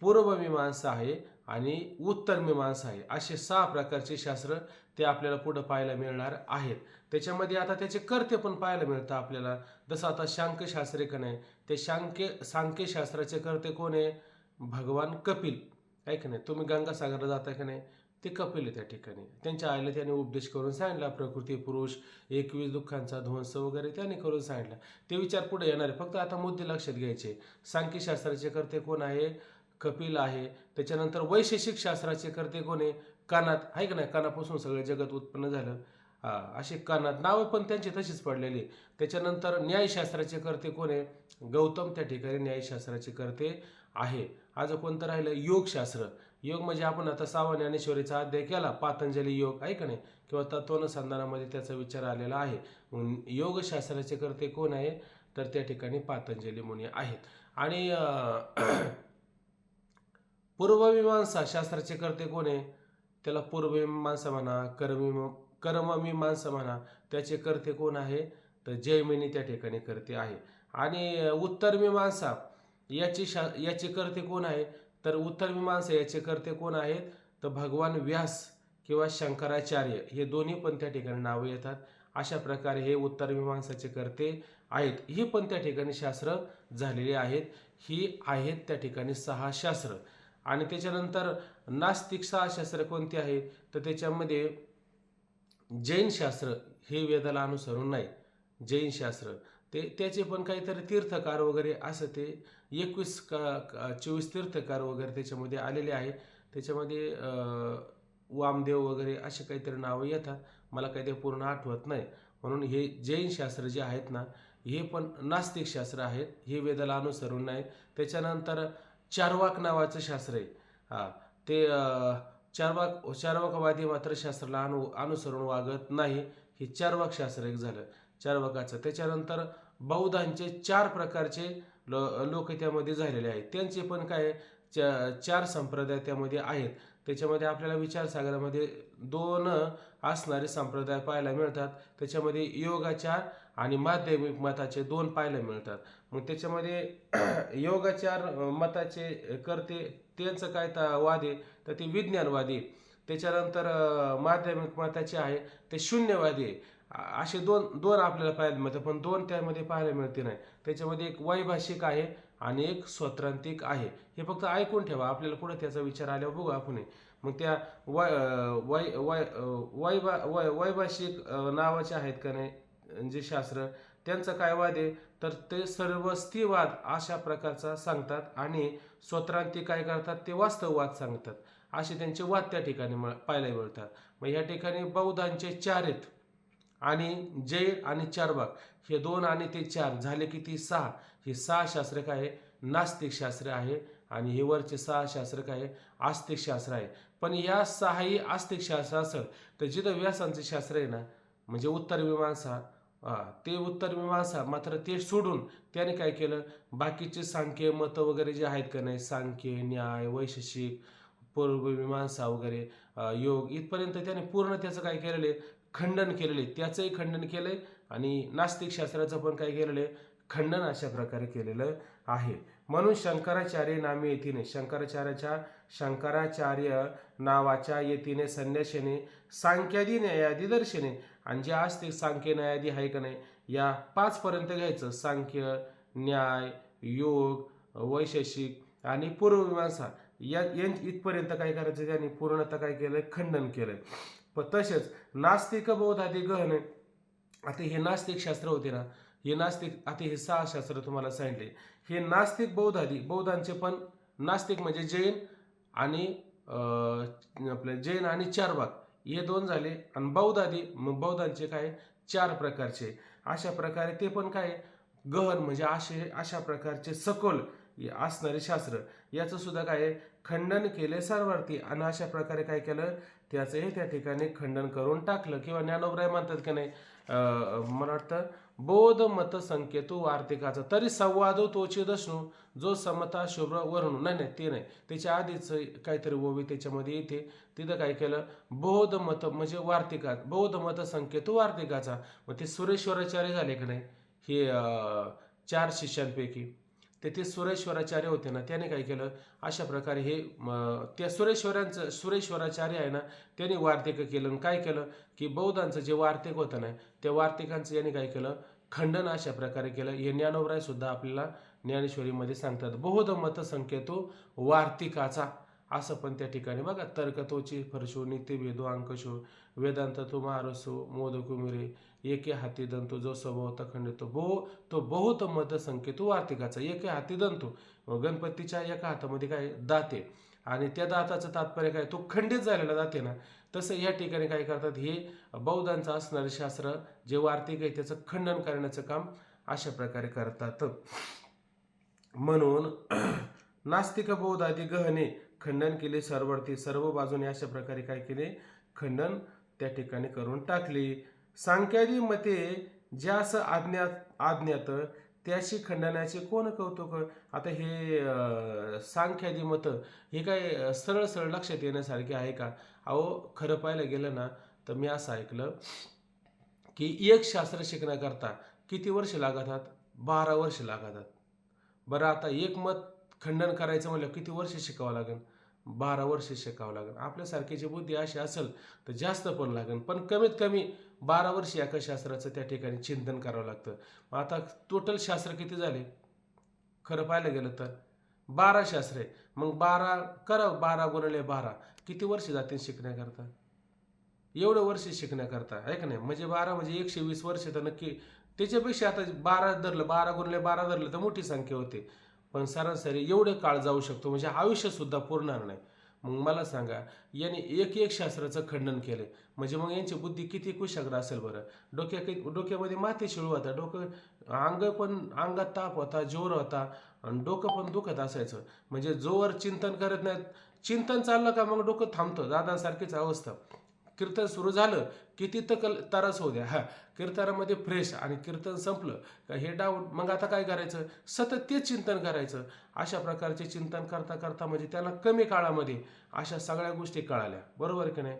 S1: पूर्वमीमांसा आहे आणि उत्तर मीमांसा आहे. असे 6 प्रकारचे शास्त्र ते आपल्याला पुढं पाहायला मिळणार आहेत. त्याच्यामध्ये आता त्याचे कर्ते पण पाहायला मिळतं आपल्याला. जसं आता सांख्यशास्त्र का नाही, ते सांख्यशास्त्राचे कर्ते कोण आहे? भगवान कपिल आहे का नाही. तुम्ही गंगासागरला जाता का नाही, ते कपिल आहे त्या ठिकाणी. त्यांच्या आईला त्याने उपदेश करून सांगितला, प्रकृती पुरुष 21 दुःखांचा ध्वंस वगैरे त्याने करून सांगितला. ते विचार पुढे येणार आहे. फक्त आता मुद्दे लक्षात घ्यायचे. सांख्यशास्त्राचे कर्ते कोण आहे? कपिल आहे. त्याच्यानंतर वैशेषिक शास्त्राचे कर्ते कोण आहे? कानात आहे का नाही. कानापासून सगळं जगत उत्पन्न झालं, असे कानात नावं पण त्यांची तशीच पडलेली. त्याच्यानंतर न्यायशास्त्राचे कर्ते कोण आहे? गौतम त्या ठिकाणी न्यायशास्त्राचे कर्ते आहे. आज कोणतं राहिलं? योगशास्त्र. योग म्हणजे आपण आता 6व्या ज्ञानेश्वरीचा अध्याय केला, पातंजली योग आहे का नाही, किंवा तत्त्वनुसंधानामध्ये त्याचा विचार आलेला आहे. योगशास्त्राचे कर्ते कोण आहे? तर त्या ठिकाणी पातंजली मुनी आहेत. आणि पूर्वमीमांसा शास्त्राचे कर्ते कोण आहे? त्याला पूर्वमीमांसा म्हणा, कर्ममीमांसा म्हणा, त्याचे कर्ते कोण आहे? तर जैमिनी त्या ठिकाणी कर्ते आहे. आणि उत्तर मीमांसा याचे कर्ते कोण आहे? तर उत्तर मीमांसा याचे कर्ते कोण आहेत? तर भगवान व्यास किंवा शंकराचार्य, हे दोन्ही पण त्या ठिकाणी नावं येतात. अशा प्रकारे हे उत्तर मीमांसाचे कर्ते आहेत. ही पण त्या ठिकाणी शास्त्र झालेली आहेत. ही आहेत त्या ठिकाणी 6 शास्त्र. आणि त्याच्यानंतर नास्तिक 6 शास्त्र कोणती आहे? तर त्याच्यामध्ये जैन शास्त्र हे वेदाला अनुसरून नाही. जैन शास्त्र त्याचे पण काहीतरी तीर्थकार वगैरे असं ते 24 तीर्थकार वगैरे त्याच्यामध्ये आलेले आहे. त्याच्यामध्ये वामदेव वगैरे असे काहीतरी नावं येतात, मला काही ते पूर्ण आठवत नाही. म्हणून हे जैन शास्त्र जे आहेत ना, हे पण नास्तिक शास्त्र आहेत, हे वेदाला अनुसरून नाही. त्याच्यानंतर चार्वाक नावाचं शास्त्र आहे. ते चार्वाकवादी मात्र शास्त्राला अनुसरून वागत नाही. हे चार्वाक शास्त्र एक झालं चार्वाकाचं. त्याच्यानंतर बौद्धांचे 4 प्रकारचे लोक त्यामध्ये झालेले आहेत. त्यांचे पण काय 4 संप्रदाय त्यामध्ये आहेत. त्याच्यामध्ये आपल्याला विचारसागरामध्ये 2 असणारे संप्रदाय पाहायला मिळतात. त्याच्यामध्ये योगाचार आणि माध्यमिक मताचे 2 पाहायला मिळतात. मग त्याच्यामध्ये योगाचार मताचे कर्ते त्यांचं काय वाद आहे? तर ते विज्ञानवादी. त्याच्यानंतर माध्यमिक मताचे आहे ते शून्यवादी आहे. असे दोन आपल्याला पाहायला मिळतात, पण 2 त्यामध्ये पाहायला मिळते नाही. त्याच्यामध्ये एक वैभाषिक आहे आणि एक स्वत्रांतिक आहे. हे फक्त ऐकून ठेवा, आपल्याला पुढे त्याचा विचार आल्यावर बघू आपण. मग त्या वैभाषिक नावाचे आहेत का नाही जे शास्त्र, त्यांचं काय वाद आहे? तर ते सर्व स्त्रीवाद अशा प्रकारचा सांगतात, आणि स्वत्रांतिक काय करतात? ते वास्तववाद सांगतात. असे त्यांचे वाद त्या ठिकाणी पाहायला मिळतात. मग या ठिकाणी बौद्धांचे 4 आहेत, आणि जैन आणि चार्वाक हे 2 आणि ते 4 झाले किती? 6. हे 6 शास्त्र काय आहे? नास्तिक शास्त्र आहे. आणि हे वरचे 6 शास्त्र काय आहे? आस्तिक शास्त्र आहे. पण या 6ही आस्तिक शास्त्र असेल तर जिथं व्यासांचे शास्त्र आहे ना, म्हणजे उत्तर मीमांसा, ते उत्तर मीमांसा मात्र ते सोडून त्याने काय केलं? बाकीचे सांख्य मतं वगैरे जे आहेत का नाही, सांख्य, न्याय, वैशेषिक, पूर्वमीमांसा वगैरे, योग, इथपर्यंत त्याने पूर्ण त्याचं काय केलेलं आहे? खंडन केलेले. त्याचंही खंडन केलंय आणि नास्तिक शास्त्राचं पण काय केलेलं आहे? खंडन अशा प्रकारे केलेलं आहे. म्हणून शंकराचार्य नामे येतीने, शंकराचार्य नावाच्या येतीने संन्याशाने सांख्यादी न्यायादी दर्शने, आणि जे आस्तिक सांख्य न्यायादी आहे का नाही, या 5 पर्यंत घ्यायचं. सांख्य, न्याय, योग, वैशेषिक आणि पूर्वमीमांसा या इथपर्यंत काय करायचं? त्यांनी पूर्णतः काय केलंय? खंडन केलंय. पण तसेच नास्तिक बौद्धादी गहन, आता हे नास्तिक शास्त्र होते ना, हे नास्तिक, आता हे 6 शास्त्र तुम्हाला सांगितले, हे नास्तिक बौद्धांचे पण नास्तिक म्हणजे जैन आणि आपले जैन आणि चार्वाक हे 2 झाले. आणि बौद्धादी, मग बौद्धांचे काय 4 प्रकारचे. अशा प्रकारे ते पण काय गहन म्हणजे अशा प्रकारचे सखोल असणारे शास्त्र याचं सुद्धा काय खंडन केले सारवार्थी. आणि अशा प्रकारे काय केलं त्याचंही त्या ठिकाणी खंडन करून टाकलं. किंवा ज्ञानोबराय म्हणतात की नाही मला वाटतं बौद्ध मत संकेतू वार्तिकाचा तरी संवाद तोची दशणू जो समता शुभ्र वरणू नाही ते नाही, त्याच्या आधीच काहीतरी ओवी त्याच्यामध्ये येते. तिथं काय केलं बौद्ध मत म्हणजे वार्तिका बौद्ध मत संकेतू वार्तिकाचा. मग ते सुरेश्वराचार्य झाले की नाही हे 4 शिष्यांपैकी ते सुरेश्वराचार्य होते ना, त्याने काय केलं अशा प्रकारे हे त्या सुरेश्वराचार्य आहे ना त्यांनी वार्तिक केलं. आणि काय केलं की बौद्धांचं जे वार्तिक होतं ना त्या वार्तिकांचं यांनी काय केलं खंडन अशा प्रकारे केलं. हे ज्ञानोबराय सुद्धा आपल्याला ज्ञानेश्वरीमध्ये सांगतात बौद्ध मत संकेतो वार्तिकाचा. असं पण त्या ठिकाणी बघा तर्कतोची फरशो नित्यभेदो अंकशो वेदांत तो मारसो मोदकुमिरे एके हाती दंतो जो स्वभावता खंडितो तो बहुत मत संकेतो वार्तिकाचा. एके हाती दंतो गणपतीच्या एका हातामध्ये काय दाते आणि त्या दाताचं तात्पर्य काय तो खंडित झालेला दाते ना. तसं या ठिकाणी काय करतात हे बौद्धांचं असणारे शास्त्र जे वार्तिक आहे त्याचं खंडन करण्याचं काम अशा प्रकारे करतात. म्हणून नास्तिक बौद्ध आदी गहने खंडन केले सर्वर्थी सर्व बाजूने अशा प्रकारे काय केले खंडन त्या ठिकाणी करून टाकले. सांख्यादी मते ज्यास आज्ञात त्याशी खंडनाचे कोण कौतुक. आता हे सांख्यादी मत हे काय सरळ सरळ लक्षात येण्यासारखे आहे का. अहो खरं पाहायला गेलं ना तर मी असं ऐकलं की एक शास्त्र शिकण्याकरता किती वर्ष लागतात 12 वर्ष लागतात. बरं आता एक मत खंडन करायचं म्हणलं किती वर्ष शिकावं लागेल 12 वर्ष शिकावं लागेल. आपल्यासारखीची बुद्धी अशी असेल तर जास्त पण लागेल, पण कमीत कमी 12 वर्ष एका शास्त्राचं त्या ठिकाणी चिंतन करावं लागतं. आता टोटल शास्त्र किती झाले खरं पाहायला गेलं तर 12 शास्त्रे. मग 12 करा 12 गुणिले 12 किती वर्ष जातील शिकण्याकरता. एवढं वर्ष शिकण्याकरता आहे का नाही. म्हणजे 12 म्हणजे 120 वर्ष तर नक्की. त्याच्यापेक्षा आता 12 धरलं 12 गुणिले 12 धरलं तर मोठी संख्या होते. पण सरासरी एवढे काळ जाऊ शकतो म्हणजे आयुष्यसुद्धा पुरणार नाही. मग मला सांगा याने एक शास्त्राचं खंडन केले म्हणजे मग यांची बुद्धी किती कुशाग्र असेल बरं. डोक्यामध्ये माती शिळू होता, अंगात ताप होता, जोर होता आणि डोकं पण दुखत असायचं. म्हणजे जोवर चिंतन करत नाहीत, चिंतन चाललं का मग डोकं थांबतं. दादांसारखीच अवस्था. कीर्तन सुरू झालं किती तरच होऊ द्या कीर्तनामध्ये फ्रेश आणि कीर्तन संपलं का हे डाऊट. मग आता काय करायचं सतत तेच चिंतन करायचं. अशा प्रकारचे चिंतन करता करता म्हणजे त्याला कमी काळामध्ये अशा सगळ्या गोष्टी कळाल्या. बरोबर की नाही.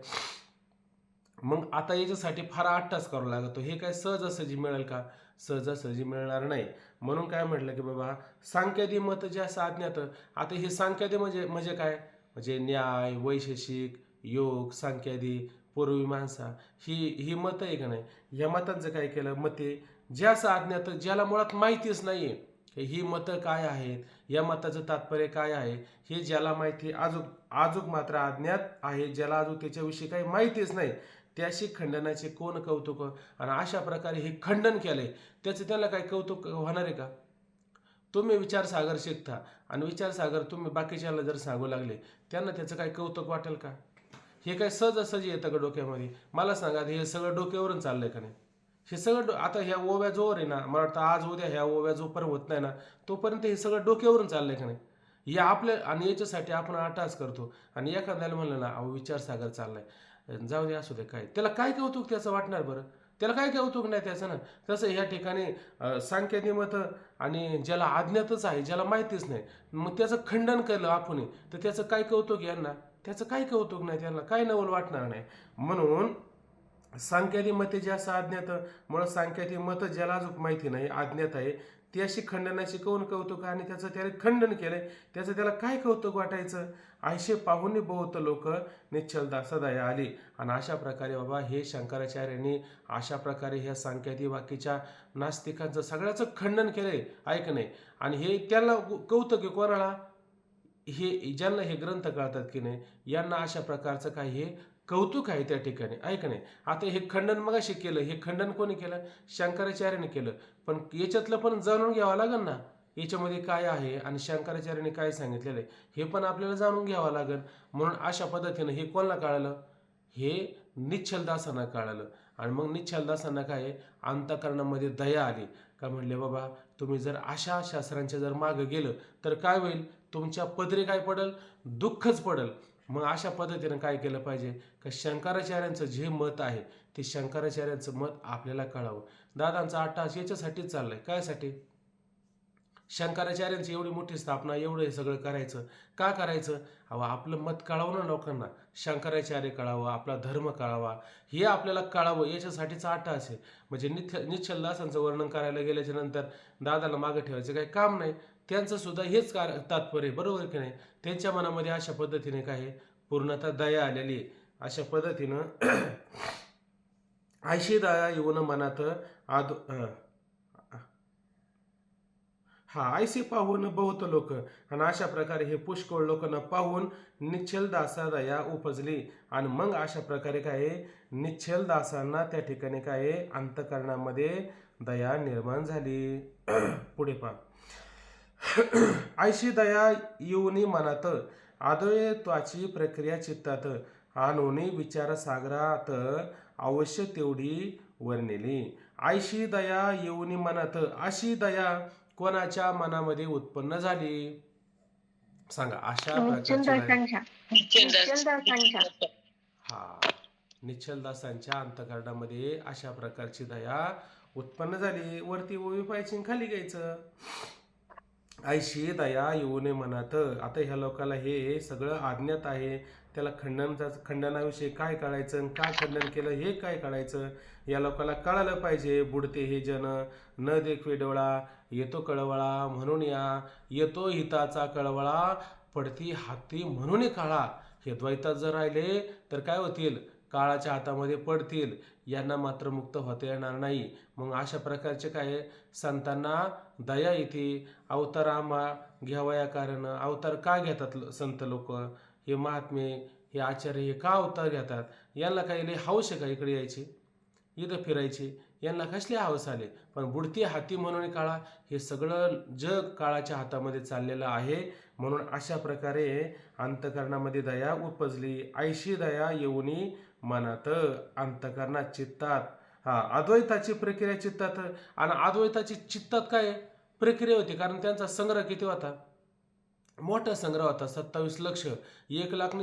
S1: मग आता याच्यासाठी फार अट्टास करावा लागतो. हे काय सहजासहजी मिळेल का सहजासहजी मिळणार नाही. म्हणून काय म्हटलं की बाबा सांख्यादी मत जे असं अज्ञात. आता हे सांख्यादी म्हणजे काय म्हणजे न्याय वैशेषिक योग सांख्यादी पूर्वमीमांसा ही मतं आहे का नाही. या मतांचं काय केलं मते ज्यास अज्ञात ज्याला मुळात माहितीच नाहीये ही मतं काय आहेत या मताचं तात्पर्य काय आहे हे ज्याला माहिती आजूक मात्र अज्ञात आहे ज्याला अजून त्याच्याविषयी काही माहितीच नाही त्याशी खंडनाचे कोण कौतुक. आणि अशा प्रकारे हे खंडन केलंय त्याचं त्याला काय कौतुक होणार आहे का. तुम्ही विचारसागर शिकता आणि विचारसागर तुम्ही बाकीच्याला जर सांगू लागले त्यांना त्याचं काय कौतुक वाटेल का. हे काय सहजासहजी येतं का डोक्यामध्ये. मला सांगा हे सगळं डोक्यावरून चाललंय का नाही. हे सगळं आता ह्या ओव्या जोवर आहे ना मला वाटतं आज उद्या ह्या ओव्या जोपर्यंत होत नाही ना तोपर्यंत हे सगळं डोक्यावरून चाललंय का नाही. या आपल्या आणि याच्यासाठी आपण अटाच करतो. आणि एखाद्याला म्हणलं ना अहो विचारसागर चाललाय जाऊ दे असू दे काय त्याला काय कौतुक त्याचं वाटणार बरं. त्याला काय कौतुक नाही त्याचं ना. तसं ह्या ठिकाणी सांख्यादी मत आणि ज्याला अज्ञातच आहे ज्याला माहितीच नाही मग त्याचं खंडन केलं आपण तर त्याचं काय कौतुक यांना त्याचं काही कौतुक नाही त्यांना काय नवल वाटणार नाही. म्हणून सांख्यादी मते जे असं अज्ञात मुळे सांख्यादी मत ज्याला अजून माहिती नाही अज्ञात आहे त्याशी खंडनाची कोण कौतुक आणि त्याचं त्याने खंडन केलंय त्याचं त्याला काय कौतुक वाटायचं. आयशे पाहून बहुत लोक निश्चलदा सदाया आली. आणि अशा प्रकारे बाबा हे शंकराचार्यांनी अशा प्रकारे ह्या सांख्यादी बाकीच्या नास्तिकांचं सगळ्याचं खंडन केलंय ऐक नाही. आणि हे त्याला कौतुक आहे कोणाला हे ज्यांना हे ग्रंथ कळतात की नाही यांना अशा प्रकारचं काही हे कौतुक आहे त्या ठिकाणी ऐक नाही. आता हे खंडन मगाशी केलं हे खंडन कोणी केलं शंकराचार्याने केलं. पण याच्यातलं पण जाणून घ्यावं लागेल ना याच्यामध्ये काय आहे आणि शंकराचार्याने काय सांगितलेलं आहे हे पण आपल्याला जाणून घ्यावं लागेल. म्हणून अशा पद्धतीनं हे कोणाला कळालं हे निश्चलदासांना कळालं. आणि मग निश्चलदासांना काय अंतःकरणामध्ये दया आली. का म्हणले बाबा तुम्ही जर अशा शास्त्रांच्या जर मागं गेलं तर काय होईल, तुमच्या पदरी काय पडेल, दुःखच पडेल. मग अशा पद्धतीनं काय केलं पाहिजे का शंकराचार्यांचं जे मत आहे ते शंकराचार्यांचं मत आपल्याला कळावं. दादांचा अट्टहास याच्यासाठीच चाललाय. कायसाठी? शंकराचार्यांची एवढी मोठी स्थापना, एवढं हे सगळं करायचं का करायचं? अहो आपलं मत कळावं ना लोकांना, शंकराचार्य कळावं, आपला धर्म कळावा, हे आपल्याला कळावं याच्यासाठीचा अट्टहास आहे. म्हणजे निश्चलदासांचं वर्णन करायला गेल्याच्या नंतर दादाला मागं ठेवायचं काही काम नाही. त्यांचं सुद्धा हेच तात्पर्य, बरोबर की नाही? त्यांच्या मनामध्ये अशा पद्धतीने काय पूर्णतः दया आलेली आहे. अशा पद्धतीनं आयशी दया येऊन मनात आदो आयसे पाहून बहुत लोक, आणि अशा प्रकारे हे पुष्कळ लोकांना पाहून निश्चलदासा दया उपजली. आणि मग अशा प्रकारे काय निश्चलदासांना त्या ठिकाणी काय अंतःकरणामध्ये दया निर्माण झाली. पुढे पहा. आयशी दया येऊनी मनात अद्वैताची प्रक्रिया चित्तात आणून विचारसागरात अवश्य तेवढी वर्णिली. आयशी दया येऊनी मनात, अशी दया कोणाच्या मनामध्ये उत्पन्न झाली सांगा? अशा प्रकारची निश्चलदासांच्या अंतःकरणामध्ये अशा प्रकारची दया उत्पन्न झाली. वरती ओवी पाहिजे, खाली घ्यायचं. आयशी दया येऊन मनात. आता ह्या लोकांना हे सगळं अज्ञात आहे. त्याला खंडनाविषयी काय कळायचं, काय खंडन केलं हे काय कळायचं, या लोकांना कळालं पाहिजे. बुडते हे जन न देखवे डोळा, येतो कळवळा म्हणून या, येतो हिताचा कळवळा, पडती हाती म्हणून काळा. हे द्वैतात जर राहिले तर काय होतील, काळाच्या हातामध्ये पडतील. यांना मात्र मुक्त होता येणार नाही. मग अशा प्रकारचे काय संतांना दया येते. अवतार घ्यावया कारण, अवतार का घेतात संत लोक, हे महात्मे, हे आचार्य, हे का अवतार घेतात? यांना काही लई हौस आहे का इकडे यायची, इथं फिरायची? यांना कसले हौस आले? पण बुडती हाती म्हणून काळा, हे सगळं जग काळाच्या हातामध्ये चाललेलं आहे. म्हणून अशा प्रकारे अंतःकरणामध्ये दया उपजली. आयशी दया येऊनी मनात, अंतःकरणात चित्तात. अद्वैताची प्रक्रिया चित्तात. आणि अद्वैताची चित्तात काय प्रक्रिया होती, कारण त्यांचा संग्रह किती होता, मोठा संग्रह होता. 27 लक्ष, 1 लाख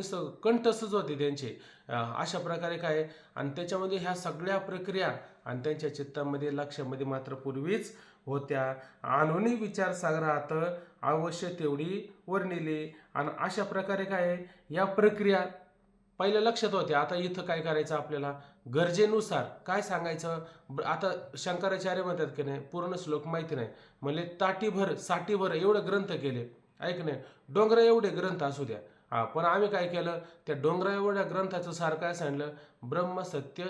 S1: कंठसच होते त्यांचे. अशा प्रकारे काय, आणि त्याच्यामध्ये ह्या सगळ्या प्रक्रिया आणि त्यांच्या चित्तामध्ये लक्षामध्ये मात्र पूर्वीच होत्या. आणूनी विचारसागरात अवश्य तेवढी वर्णिली. आणि अशा प्रकारे काय या प्रक्रिया पहिल्या लक्षात होत्या. आता इथं काय करायचं आपल्याला, गरजेनुसार काय सांगायचं. आता शंकराचार्य म्हणतात की नाही, पूर्ण श्लोक माहिती नाही, म्हणजे ताटीभर साठीभर एवढे ग्रंथ केले, ऐक नाही, डोंगरा एवढे ग्रंथ असू द्या. पण आम्ही काय केलं, त्या डोंगरा एवढ्या ग्रंथाचं सार काय सांगितलं, ब्रह्म सत्य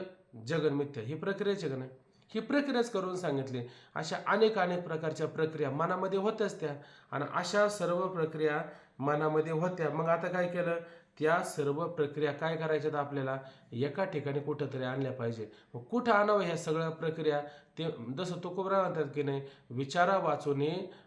S1: जगन मिथ्या, ही प्रक्रियाची का नाही, ही प्रक्रियाच करून सांगितली. अशा अनेक प्रकारच्या प्रक्रिया मनामध्ये होत्याच त्या. आणि अशा सर्व प्रक्रिया मनामध्ये होत्या. मग आता काय केलं, त्या सर्व प्रक्रिया काय करायच्यात आपल्याला एका ठिकाणी कुठंतरी आणल्या पाहिजे. मग कुठं आणावं ह्या सगळ्या प्रक्रिया, ते जसं तुकोबरा म्हणतात की नाही, विचारा वाचून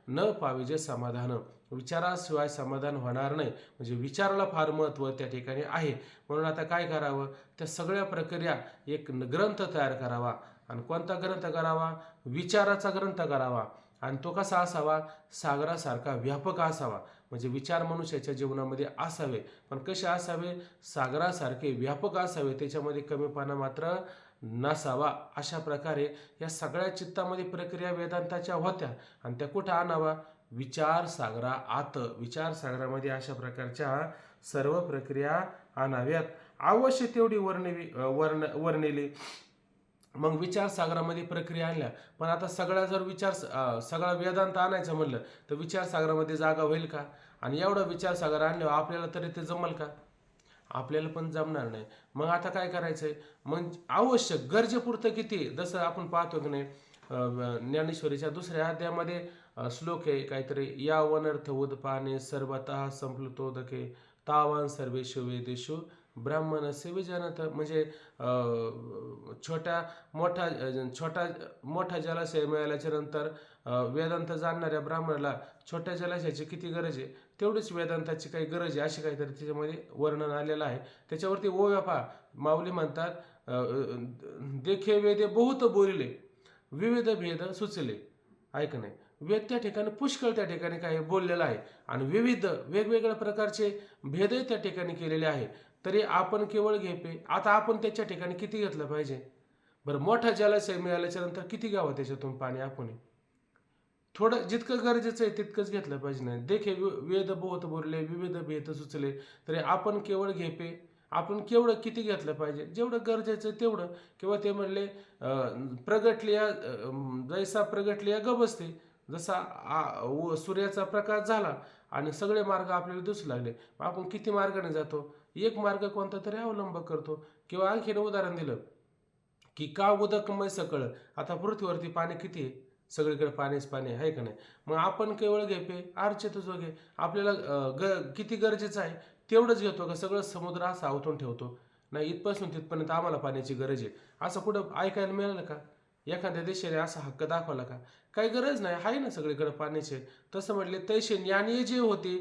S1: न पाहिजे समाधान, विचाराशिवाय समाधान होणार नाही. म्हणजे विचाराला फार महत्त्व त्या ठिकाणी आहे. म्हणून आता काय करावं, त्या सगळ्या प्रक्रिया एक ग्रंथ तयार करावा. आणि कोणता ग्रंथ करावा, विचाराचा ग्रंथ करावा. आणि तो कसा असावा, सागरासारखा व्यापक असावा. म्हणजे विचार मनुष्याच्या जीवनामध्ये असावे, पण कसे असावे, सागरासारखे व्यापक असावे, त्याच्यामध्ये कमीपणा मात्र नसावा. अशा प्रकारे या सगळ्या चित्तामध्ये प्रक्रिया वेदांताच्या होत्या. आणि त्या कुठं आणावा, विचार सागरात, विचार सागरामध्ये अशा प्रकारच्या सर्व प्रक्रिया आणाव्यात. अवश्य तेवढी वर्णिली. मग विचार सागरामध्ये प्रक्रिया आणल्या. पण आता सगळा जर सगळा वेदांत आणायचं म्हणलं तर विचार सागरामध्ये जागा होईल का? आणि एवढं विचार सागर आणल्यावर आपल्याला तरी ते जमल का? आपल्याला पण जमणार नाही. मग आता काय करायचंय, मग आवश्यक गरजेपुरतं किती, जसं आपण पाहतो की नाही, ज्ञानेश्वरीच्या 2ऱ्या अध्यायामध्ये श्लोक आहे काहीतरी, या वनर्थ उदपाने सर्वतः संप्लुतोदके तावान सर्वेषु वेदेषु ब्राह्मणस्य विजानत. म्हणजे मोठा जलाशय मिळाल्याच्या नंतर वेदांत जाणणाऱ्या ब्राह्मणाला छोट्या जलाशयाची किती गरज आहे, तेवढीच वेदांताची काही गरज आहे, अशी काहीतरी त्याच्यामध्ये वर्णन आलेलं आहे. त्याच्यावरती ओव्या पहा, माऊली म्हणतात देखे वेदे बहुत बोलिले विविध भेद सुचले. ऐक नाही, वेद त्या ठिकाणी पुष्कळ त्या ठिकाणी काय बोललेलं आहे आणि विविध वेगवेगळ्या प्रकारचे भेदही त्या ठिकाणी केलेले आहे. तरी आपण केवळ घेपे. आता आपण त्याच्या ठिकाणी किती घेतलं पाहिजे बरं? मोठा जलाशय मिळाल्याच्या नंतर किती घ्यावं त्याच्यातून पाणी? आपण थोडं जितकं गरजेचं आहे तितकंच घेतलं पाहिजे. नाही देखे वेद बहुत बोलले विविध भेद सुचले. तरी आपण केवळ घेपे. आपण केवढं किती घेतलं पाहिजे? जेवढं गरजेचं आहे तेवढं. किंवा ते म्हणले प्रगटलिया जैसा प्रगटलिया गबसते. जसा सूर्याचा प्रकाश झाला आणि सगळे मार्ग आपल्याला दिसू लागले, आपण किती मार्गाने जातो? एक मार्ग कोणता तरी अवलंब करतो. किंवा आणखीन उदाहरण दिलं की का उदकमय सकळ. आता पृथ्वीवरती पाणी किती आहे? सगळीकडे पाणीच पाणी आहे का नाही? मग आपण केवळ घेपे आरचेत जोगे. आपल्याला किती गरजेचं आहे तेवढंच घेतो का? सगळं समुद्र असा आवतून ठेवतो? नाही, इथपासून तिथपर्यंत आम्हाला पाण्याची गरज आहे असं कुठं ऐकायला मिळालं का? एखाद्या देशाने असा हक्क दाखवला का? काही गरज नाही, आहे ना सगळीकडे पाण्याचे. तसं म्हटले तैसे ज्ञानी जे होते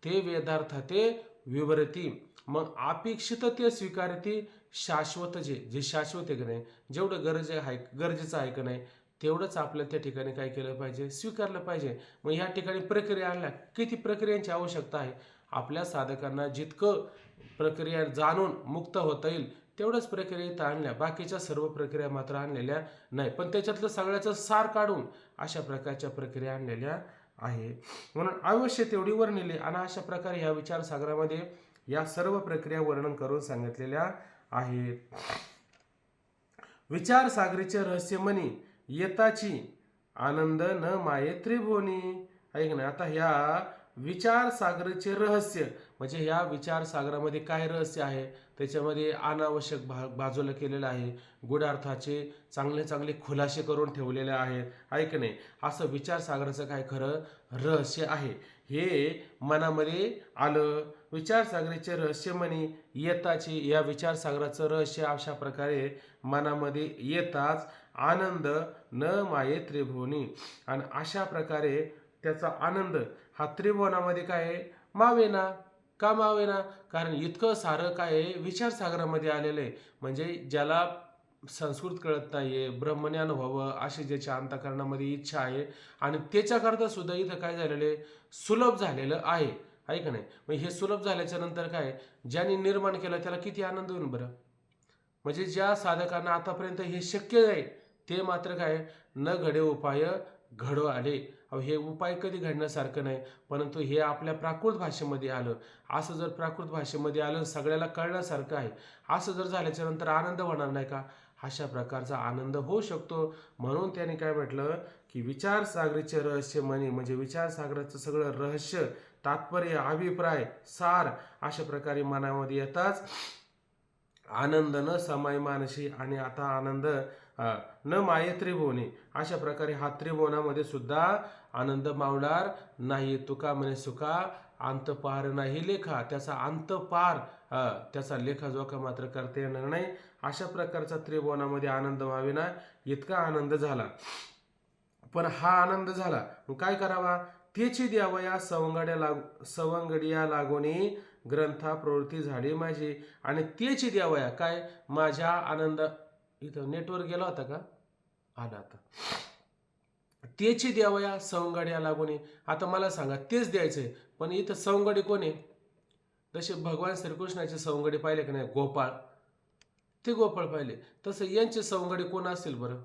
S1: ते वेदार्थ ते विवरती. मग अपेक्षित ते स्वीकारते शाश्वत जे शाश्वत आहे का नाही, जेवढं गरजेचं आहे का नाही तेवढंच आपल्याला त्या ठिकाणी काय केलं पाहिजे? स्वीकारलं पाहिजे. मग ह्या ठिकाणी प्रक्रिया आणल्या, किती प्रक्रियांची आवश्यकता आहे? आपल्या साधकांना जितकं प्रक्रिया जाणून मुक्त होता येईल तेवढंच प्रक्रिया इथं आणल्या. बाकीच्या सर्व प्रक्रिया मात्र आणलेल्या नाही, पण त्याच्यातलं सगळ्याचं सार काढून अशा प्रकारच्या प्रक्रिया आणलेल्या आहे. म्हणून अवश्य तेवढी वर्णिले आणि अशा प्रकारे ह्या विचारसागरामध्ये या सर्व प्रक्रिया वर्णन करून सांगितलेल्या आहेत. विचारसागरीचे रहस्यमनी येताची आनंद न माये त्रिभुवनी. ऐक ना, आता ह्या विचारसागराचे रहस्य म्हणजे ह्या विचारसागरामध्ये काय रहस्य आहे? त्याच्यामध्ये अनावश्यक बाजूला केलेलं आहे, गुढार्थाचे चांगले चांगले खुलासे करून ठेवलेले आहेत. ऐक नाही, असं विचारसागराचं काय खरं रहस्य आहे हे मनामध्ये आलं. विचारसागराचे रहस्यमनी येताची, या विचारसागराचं रहस्य अशा प्रकारे मनामध्ये येताच आनंद न माये त्रिभुवनी. आणि अशा प्रकारे त्याचा आनंद हा त्रिभुवनामध्ये काय मावेना. का मावेना? कारण इतकं सारं काय विचारसागरामध्ये आलेलं आहे. म्हणजे ज्याला संस्कृत कळत नाहीये, ब्रह्मज्ञान व्हावं अशी ज्याच्या अंतःकरणामध्ये इच्छा आहे आणि त्याच्याकरता सुद्धा इथं काय झालेलं आहे? सुलभ झालेलं आहे. आहे का नाही? मग हे सुलभ झाल्याच्या नंतर काय, ज्याने निर्माण केलं त्याला किती आनंद होईल बरं? म्हणजे ज्या साधकांना आतापर्यंत हे शक्य आहे ते मात्र काय न घडे उपाय घडो आले. हे उपाय कधी घडण्यासारखं नाही, परंतु हे आपल्या प्राकृत भाषेमध्ये आलं. असं जर प्राकृत भाषेमध्ये आलं सगळ्याला कळण्यासारखं आहे, असं जर झाल्याच्या नंतर आनंद होणार नाही का? अशा प्रकारचा आनंद होऊ शकतो. म्हणून त्याने काय म्हटलं की विचारसागरीचे रहस्य म्हणजे विचारसागराचं सगळं रहस्य, तात्पर्य, अभिप्राय, सार अशा प्रकारे मनामध्ये येताच आनंद न समाय मानशी. आणि आता आनंद न माये त्रिभुवनी. अशा प्रकारे हा त्रिभुवनामध्ये सुद्धा आनंद मावणार नाही. तुका म्हणे सुका अंत पार नाही लेखा. त्याचा अंत पार त्याचा लेखाजोखा मात्र करता येणार नाही. अशा प्रकारचा त्रिभुवनामध्ये आनंद मावेना इतका आनंद झाला. पण हा आनंद झाला मग काय करावा? तेची द्यावया सवंगडिया लागोनी ग्रंथा प्रवृत्ती झाली माझी. आणि तेची द्यावया काय? माझ्या आनंद. इथं नेटवर्क गेला होता का? आला आता. तेची द्यावया सवंगड्या लागून. आता मला सांगा तेच द्यायचंय, पण इथं सवंगडी कोण आहे? जसे भगवान श्रीकृष्णाचे सवंगडी पाहिले का नाही? गोपाळ, ते गोपाळ पाहिले. तसं यांचे सवंगडी कोण असेल बरं?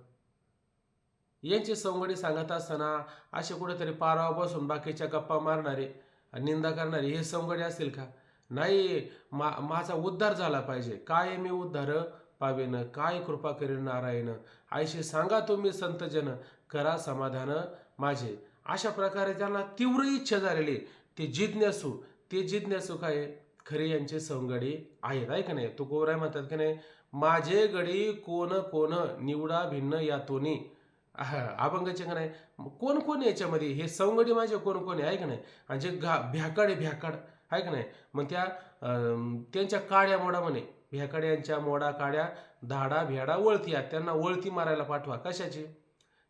S1: यांची सवंगडी सांगत असताना असे कुठेतरी पारावर बसून बाकीच्या गप्पा मारणारे, निंदा करणारे हे सवंगडी असतील का? नाही. माझा उद्धार झाला पाहिजे. काय मी उद्धार पावेन, काय कृपा करेल नारायण. आयशी सांगा तुम्ही संतजन, करा समाधान माझे. अशा प्रकारे त्यांना तीव्र इच्छा झालेली. ते जिज्ञासू काय खरे यांचे सवंगडी आहेत. आहे का नाही? तो गोराय म्हणतात की नाही, माझे गडी कोण कोण निवडा भिन्न यातोनी. अभंगाचे का नाही, कोण कोण याच्यामध्ये हे सवंगडी माझे कोण कोण आहे का नाही? आणि जे भ्याकाड आहे का नाही, मग त्यांच्या काड्या मोडा म्हणे. भ्याकाड्यांच्या मोडा काड्या धाडा भेडा वळती. त्यांना वळती मारायला पाठवा. कशाची?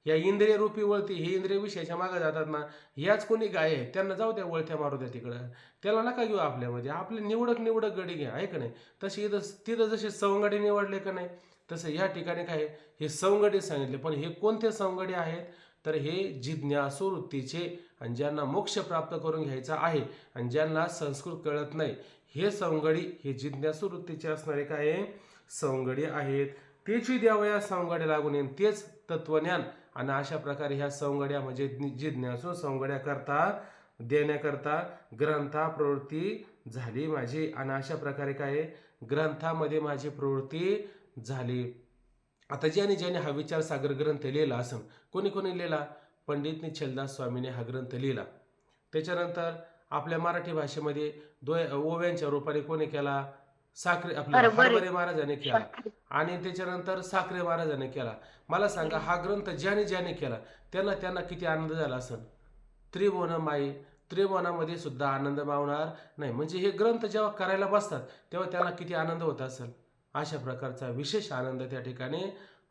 S1: ह्या इंद्रिय रूपी वळती, हे इंद्रिय विषयाच्या मागे जातात ना, ह्याच कोणी गाय आहे त्यांना जाऊ द्या, वळत्या मारू द्या तिकडं, त्याला नका घेऊ आपल्यामध्ये. आपले निवडक गडी घ्या, आहे का नाही. तशी तिथं जसे सवंगडी निवडले का नाही, तसं ह्या ठिकाणी काय हे सवंगडी सांगितले. पण हे कोणते सवंगडी आहेत, तर हे जिज्ञासू वृत्तीचे, आणि ज्यांना मोक्ष प्राप्त करून घ्यायचा आहे आणि ज्यांना संस्कृत कळत नाही, हे सवंगडी हे जिज्ञासू वृत्तीचे असणारे काय सवंगडी आहेत. तेची द्यावया सवंगड्या लागून येईन, तेच तत्वज्ञान. आणि अशा प्रकारे ह्या सवंगड्या म्हणजे जिज्ञासू सवंगड्या करता देण्याकरता ग्रंथा प्रवृत्ती झाली माझी. आणि अशा प्रकारे काय ग्रंथामध्ये माझी प्रवृत्ती झाली. आता ज्याने हा विचारसागर ग्रंथ लिहिला असं, कोणी लिहिला, पंडित निश्चलदास स्वामीने हा ग्रंथ लिहिला. त्याच्यानंतर आपल्या मराठी भाषेमध्ये ओव्यांच्या रूपाने कोणी केला, साखरे आपल्या हरभरे महाराजांनी केला, आणि त्याच्यानंतर साखरे महाराजांनी केला. मला सांगा, हा ग्रंथ ज्याने केला त्यांना किती आनंद झाला असेल. त्रिभुवनामध्ये सुद्धा आनंद मावणार नाही. म्हणजे हे ग्रंथ जेव्हा करायला बसतात तेव्हा त्यांना किती आनंद होत असेल. अशा प्रकारचा विशेष आनंद त्या ठिकाणी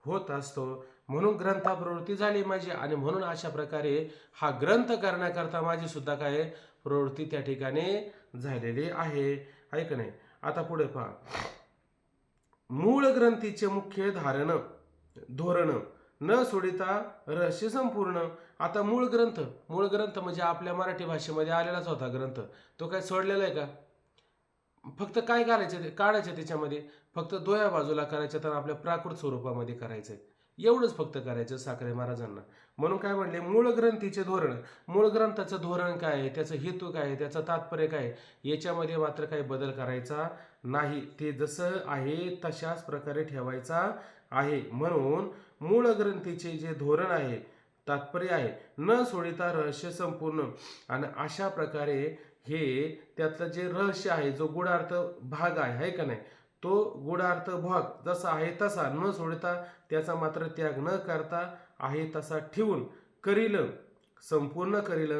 S1: होत असतो. म्हणून ग्रंथा प्रवृत्ती झाली माझी, आणि म्हणून अशा प्रकारे हा ग्रंथ करण्याकरता माझी सुद्धा काय प्रवृत्ती त्या ठिकाणी झालेली आहे, ऐक नाही. आता पुढे पहा, मूळ ग्रंथीचे मुख्य धोरण न सोडिता रहस्य संपूर्ण. आता मूळ ग्रंथ म्हणजे आपल्या मराठी भाषेमध्ये आलेलाच होता ग्रंथ. तो काय सोडलेला आहे का? फक्त काय काढायचं त्याच्यामध्ये, फक्त दोया बाजूला करायचं, तर आपल्या प्राकृत स्वरूपामध्ये करायचंय, एवढंच फक्त करायचं साखरे महाराजांना. म्हणून काय म्हणले, मूळ ग्रंथीचे धोरण. मूळ ग्रंथाचं धोरण काय आहे, त्याचं हेतू काय आहे, त्याचं तात्पर्य काय आहे, याच्यामध्ये मात्र काही बदल करायचा नाही. ते जसं आहे तशाच प्रकारे ठेवायचा आहे. म्हणून मूळ ग्रंथीचे जे धोरण आहे, तात्पर्य आहे, न सोडिता रहस्य संपूर्ण. आणि अशा प्रकारे हे त्यातलं जे रहस्य आहे, जो गुढार्थ भाग आहे का नाही, तो गुढार्थ भाग जसा आहे तसा न सोडता, त्याचा मात्र त्याग न करता आहे तसा ठेवून करील, संपूर्ण करील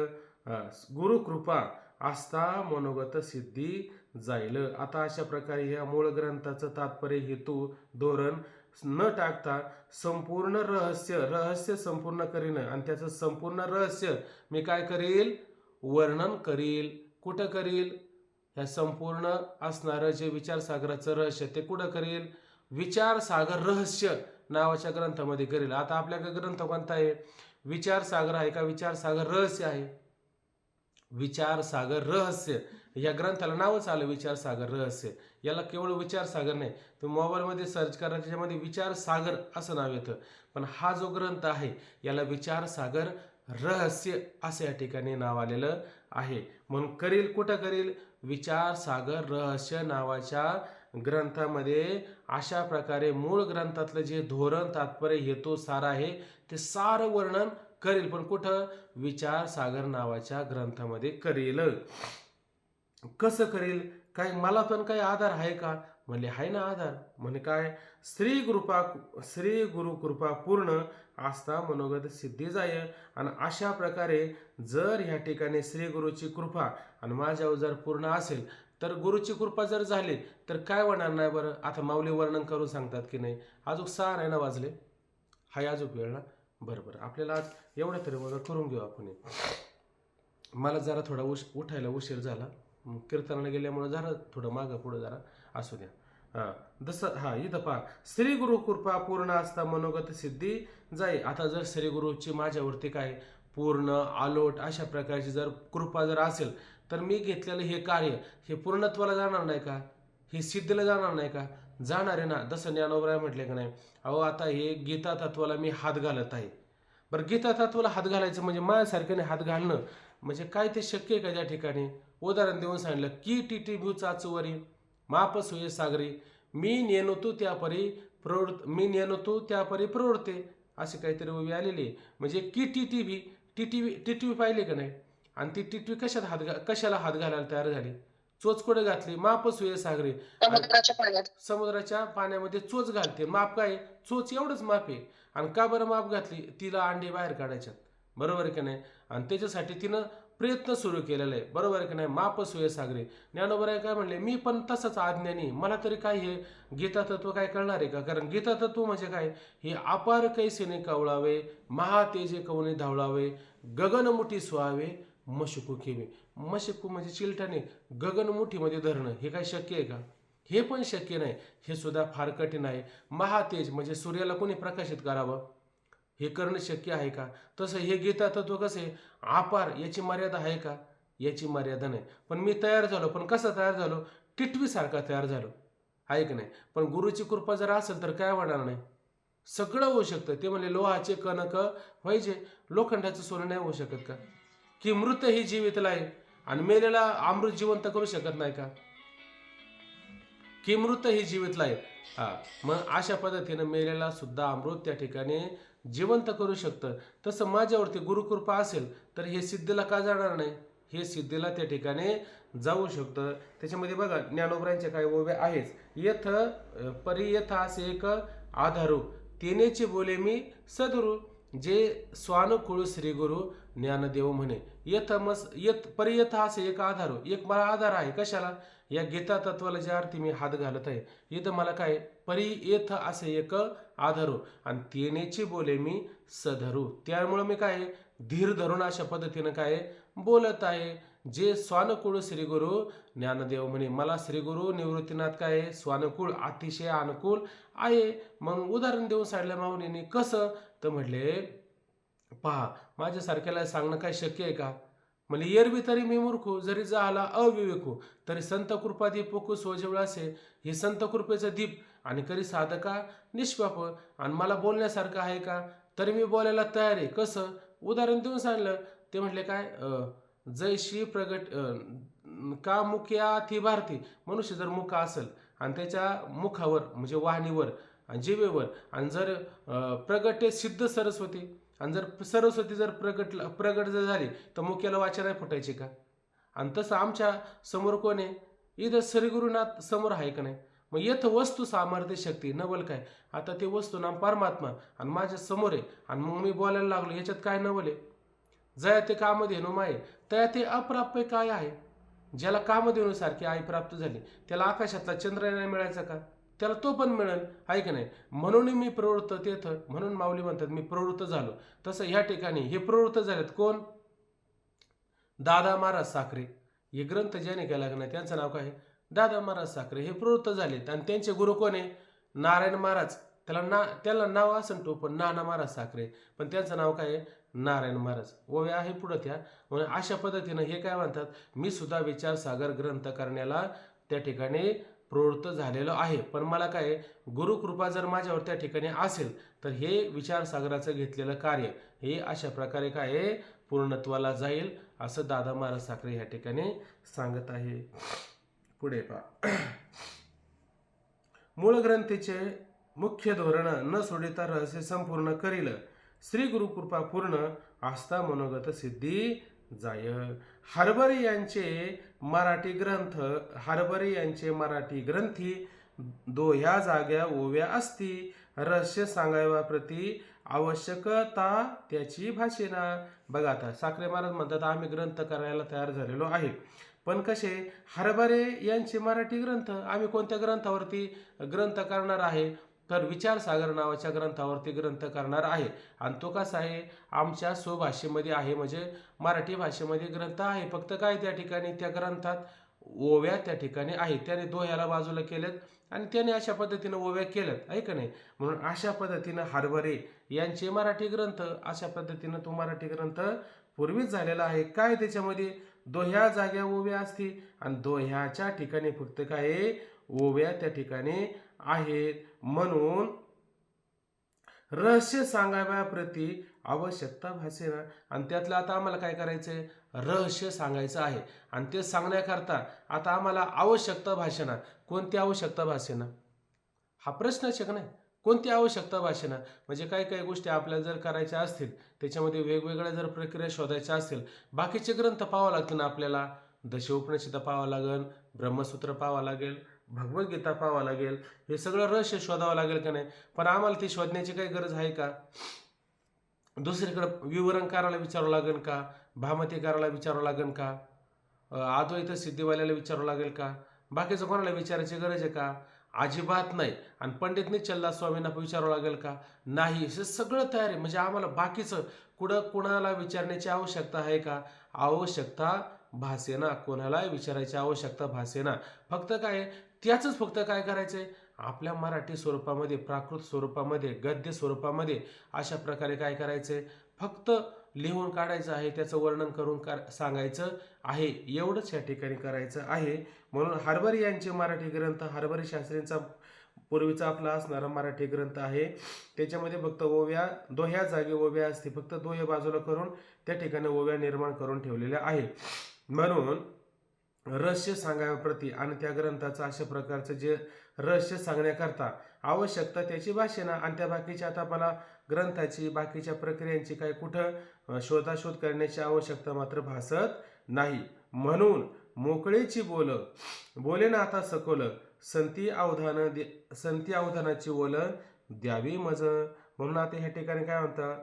S1: गुरुकृपा आस्था मनोगत सिद्धी जाईल. आता अशा प्रकारे ह्या मूळ ग्रंथाचं तात्पर्य, हेतू, धोरण न टाकता संपूर्ण रहस्य संपूर्ण करीन, आणि त्याचं संपूर्ण रहस्य मी काय करील, वर्णन करील. कुठं करील? ह्या संपूर्ण असणारं जे विचारसागराचं रहस्य ते कुठं करील? विचारसागर रहस्य नावाच्या ग्रंथामध्ये करील. आता आपल्याकडे ग्रंथ कोणता आहे? विचारसागर आहे का विचारसागर रहस्य आहे? विचारसागर रहस्य या ग्रंथाला नावच आलं विचारसागर रहस्य. याला केवळ विचारसागर नाही, तुम्ही मोबाईलमध्ये सर्च करा, त्याच्यामध्ये विचारसागर असं नाव येतं. पण हा जो ग्रंथ आहे याला विचारसागर रहस्य असं या ठिकाणी नाव आलेलं आहे. म्हणून करील, कुठं करील? विचारसागर रहस्य नावाच्या ग्रंथामध्ये अशा प्रकारे मूळ ग्रंथातलं जे धोरण, तात्पर्य, हेतू, सार आहे ते सारं वर्णन करील. पण कुठं? विचारसागर नावाच्या ग्रंथामध्ये करील. कसं करील? काय मला पण काही आधार आहे का? म्हणले आहे ना आधार. म्हणे काय? श्री गुरु कृपा पूर्ण आस्था मनोगत सिद्धी जाय. आणि अशा प्रकारे जर ह्या ठिकाणी श्री गुरुची कृपा आणि माझ्यावर जर पूर्ण असेल, तर गुरुची कृपा जर झाली तर काय होणार नाही बरं? आता माऊली वर्णन करून सांगतात की नाही, अजून 6 नाही ना वाजले, हाय अजून वेळ ना. बरोबर, आपल्याला आज एवढं तरी बघा करून घेऊ आपण. मला जरा थोडा उठायला उशीर झाला, कीर्तनाला गेल्यामुळे जरा थोडं मागं पुढं जरा असू द्या. जसं इथं पहा, श्री गुरु कृपा पूर्ण असता मनोगत सिद्धी जाई. आता जर श्री गुरुची माझ्यावरती काय पूर्ण आलोट अशा प्रकारची जर कृपा जर असेल, तर मी घेतलेलं हे कार्य हे पूर्णत्वाला जाणार नाही का? हे सिद्धीला जाणार नाही का? जाणार आहे ना. जसं ज्ञानोबराय म्हटले का नाही, अहो आता हे गीता तत्वाला मी हात घालत आहे. बरं, गीता तत्वाला हात घालायचं म्हणजे माझ्यासारख्याने हात घालणं म्हणजे काय ते शक्य आहे का? त्या ठिकाणी उदाहरण देऊन सांगितलं की टीटी भू चाचुवरी माप सुये सागरी मी नेनोतू त्यापरी प्रवृत्ते, अशी काहीतरी उभी आलेली आहे. म्हणजे की टिटवी पाहिली का नाही? आणि ती टिटवी कशाला हात घालायला तयार झाली? चोच कुठे घातली? माप सुये सागरी, समुद्राच्या पाण्यामध्ये चोच घालते. माप काय? चोच एवढंच माप आहे. आणि का बरं माप घातली? तिला अंडे बाहेर काढायच्यात, बरोबर आहे का नाही? आणि त्याच्यासाठी तिनं प्रयत्न सुरू केलेला आहे, बरोबर आहे की नाही. माप सोय सागरे. ज्ञानोबराय काय म्हणले, मी पण तसंच अज्ञानी, मला तरी काय हे गीता तत्व काय कळणार आहे का. कारण गीता तत्व म्हणजे काय, हे अपार कैसेने कवळावे, महातेजे कवने धावळावे, गगनमुठी सुहावे, मशकू केवे. मशकू म्हणजे चिलटाने गगनमुठीमध्ये धरणं, हे काय शक्य आहे का. हे पण शक्य नाही, हे सुद्धा फार कठीण आहे. महातेज म्हणजे सूर्याला कोणी प्रकाशित करावं, हे करणं शक्य आहे का. तसं हे गीता तत्व कसे अपार, याची मर्यादा आहे का, याची मर्यादा नाही. पण मी तयार झालो, पण कसं तयार झालो, टिटवीसारखा तयार झालो, आहे की नाही. पण गुरुची कृपा जर असेल तर काय होणार नाही, सगळं होऊ शकतं. ते म्हणजे लोहाचे कणक व्हायचे, लोखंडाचं सोनं नाही होऊ शकत का. की मृत ही जीवितला आहे आणि मेलेला अमृत जिवंत करू शकत नाही का. की मृत ही जीवितला आहे. मग अशा पद्धतीनं मेलेला सुद्धा अमृत त्या ठिकाणी जिवंत करू शकतं. तसं माझ्यावरती गुरुकृपा असेल तर हे सिद्धीला का जाणार नाही, हे सिद्धीला त्या ठिकाणी जाऊ शकतं. त्याच्यामध्ये बघा ज्ञानोबरांचे काही ओव्या आहेच. यथ परियथ असे एक आधारू, तेनेचे बोले मी सद्गुरु, जे स्वानुकूळ श्री गुरु ज्ञानदेव म्हणे. यथ परियथ असे एक आधारू, एक मला आधार आहे कशाला, या गीता तत्वाला ज्या अर्थी मी हात घालत आहे, इथं मला काय परियथ असे एक आधारू, आणि तेनेची बोले मी सधरू, त्यामुळे मी काय धीर धरून अशा पद्धतीनं काय बोलत आहे. जे स्वानुकूळ श्री गुरु ज्ञानदेव म्हणे, मला श्री गुरु निवृत्तीनाथ काय स्वानुकूळ अतिशय अनुकूल आहे. मग उदाहरण देऊन सांगितलं माऊलीने, कसं तर म्हटले पहा, माझ्यासारख्याला सांगणं काय शक्य आहे का. म्हणजे एरवी तरी मी मूर्खू, जरी झाला अविवेकू, तरी संत कृपा दीपकू सोजवळ असे, हे संत कृपेचं दीप आणि करी साधका निष्पाप, आणि मला बोलण्यासारखं आहे का, तरी मी बोलायला तयार आहे. कसं उदाहरण देऊन सांगलं, ते म्हटले काय जैशी प्रगट का मुख्या ती भारती. मनुष्य जर मुख असेल आणि त्याच्या मुखावर म्हणजे वाहनीवर आणि जिवेवर, आणि जर प्रगटे सिद्ध सरस्वती, आणि जर सरस्वती जर प्रगट जर झाली तर मुख्याला वाचा नाही फुटायची का. आणि तसं आमच्या समोर कोण आहे, इथं श्रीगुरुनाथ समोर आहे का नाही. मग येथ वस्तू सामर्थ्य शक्ती नवल काय, आता ते वस्तू नाम परमात्मा आणि माझ्या समोर आहे, आणि मग मी बोलायला लागलो, याच्यात काय नवल आहे. जया ते कामधेनु माये, तया ते अप्राप्य काय आहे. ज्याला कामधेनुसारखी आई प्राप्त झाली, त्याला आकाशातला चंद्र नाही मिळायचा का, त्याला तो पण मिळेल, आहे की नाही. म्हणून मी प्रवृत्त तेथ, म्हणून माऊली म्हणतात मी प्रवृत्त झालो. तसं ह्या ठिकाणी हे प्रवृत्त झालेत कोण, दादा महाराज साखरे. हे ग्रंथ ज्याने केला की नाही त्यांचं नाव काय, दादा महाराज साखरे. हे प्रवृत्त झालेत आणि त्यांचे गुरु कोण आहे, नारायण महाराज. त्याला नाव असेल तो पण नाना महाराज साखरे, पण त्यांचं नाव काय आहे, नारायण महाराज. ओव्या आहे पुढं त्या. म्हणून अशा पद्धतीनं हे काय म्हणतात, मी सुद्धा विचारसागर ग्रंथ करण्याला त्या ठिकाणी प्रवृत्त झालेलो आहे. पण मला काय गुरुकृपा जर माझ्यावर त्या ठिकाणी असेल तर हे विचारसागराचं घेतलेलं कार्य हे अशा प्रकारे काय पूर्णत्वाला जाईल, असं दादा महाराज साखरे ह्या ठिकाणी सांगत आहे. पुढे पहा, मूळ ग्रंथीचे मुख्य धोरण न सोडिता रहस्य संपूर्ण करील, श्री गुरुकृपा पूर्ण आस्था मनोगत सिद्धी जाय. हरभरे यांचे मराठी ग्रंथी दोह्या जाग्या ओव्या असती, रहस्य सांगायवा प्रती आवश्यकता त्याची भाषेना. बघा आता साखरे महाराज म्हणतात आम्ही ग्रंथ करायला तयार झालेलो आहे, पण कसे हरभरे यांचे मराठी ग्रंथ, आम्ही कोणत्या ग्रंथावरती ग्रंथ करणार आहे, तर विचारसागर नावाच्या ग्रंथावरती ग्रंथ करणार आहे. आणि तो कसा आहे, आमच्या स्वभाषेमध्ये आहे, म्हणजे मराठी भाषेमध्ये ग्रंथ आहे. फक्त काय त्या ठिकाणी त्या ग्रंथात ओव्या त्या ठिकाणी आहेत, त्याने दोह्याला बाजूला केलेत आणि त्याने अशा पद्धतीनं ओव्या केल्यात, आहे का नाही. म्हणून अशा पद्धतीनं हरभरे यांचे मराठी ग्रंथ, अशा पद्धतीनं तो मराठी ग्रंथ पूर्वीच झालेला आहे. काय त्याच्यामध्ये दोह्या जाग्या ओव्या असती आणि दोह्याच्या ठिकाणी फक्त काय ओव्या त्या ठिकाणी आहेत. म्हणून रहस्य सांगाव्याप्रती आवश्यकता भासेना, आणि त्यातलं आता आम्हाला काय करायचंय, रहस्य सांगायचं आहे. आणि ते सांगण्याकरता आता आम्हाला आवश्यकता भासेना. कोणती आवश्यकता भासेना, हा प्रश्नच आहे का नाही. कोणती आवश्यकता भासेना म्हणजे काही काही गोष्टी आपल्याला जर करायच्या असतील, त्याच्यामध्ये वेगवेगळ्या जर प्रक्रिया शोधायच्या असतील, बाकीचे ग्रंथ पाहावं लागतील ना आपल्याला. दशोपनिषद पाहावं लागेल, ब्रह्मसूत्र पाहावं लागेल, भगवद्गीता पाहावं लागेल, हे सगळं रहस्य शोधावं लागेल का नाही. पण आम्हाला ते शोधण्याची काही गरज आहे का, दुसरीकडे विवरण करायला विचारावं लागेल का, भामतीकाराला विचारावं लागेल का? अद्वैत सिद्धीवाल्याला विचारावं लागेल का? बाकीचं कोणाला विचारायची गरज आहे का? अजिबात नाही. आणि पंडित निश्चलदास स्वामींना विचारावं लागेल का? नाही. हे सगळं तयार आहे. म्हणजे आम्हाला बाकीचं कुणाला विचारण्याची आवश्यकता आहे का? आवश्यकता भासेना. कोणाला विचारायची आवश्यकता भासेना. फक्त काय त्याचंच फक्त काय करायचंय, आपल्या मराठी स्वरूपामध्ये, प्राकृत स्वरूपामध्ये, गद्य स्वरूपामध्ये अशा प्रकारे काय करायचंय, फक्त लिहून काढायचं आहे, त्याचं वर्णन करून सांगायचं आहे. एवढंच या ठिकाणी करायचं आहे. म्हणून हरभरे यांचे मराठी ग्रंथ, हरभरे शास्त्रींचा पूर्वीचा आपला असणारा मराठी ग्रंथ आहे. त्याच्यामध्ये फक्त ओव्या, दोह्या जागी ओव्या असते, फक्त दोहे बाजूला करून त्या ठिकाणी ओव्या निर्माण करून ठेवलेल्या आहे. म्हणून रहस्य सांगाव्याप्रती आणि त्या ग्रंथाचं अशा प्रकारचं जे रहस्य सांगण्याकरता आवश्यकता त्याची भाषेना, आणि त्या बाकीच्या आता मला ग्रंथाची बाकीच्या प्रक्रियांची काय कुठं शोधाशोध करण्याची आवश्यकता मात्र भासत नाही. म्हणून मोकळेची बोले ना आता सकोल, संती अवधानाची ओल द्यावी मज. म्हणून आता ह्या ठिकाणी काय म्हणतात,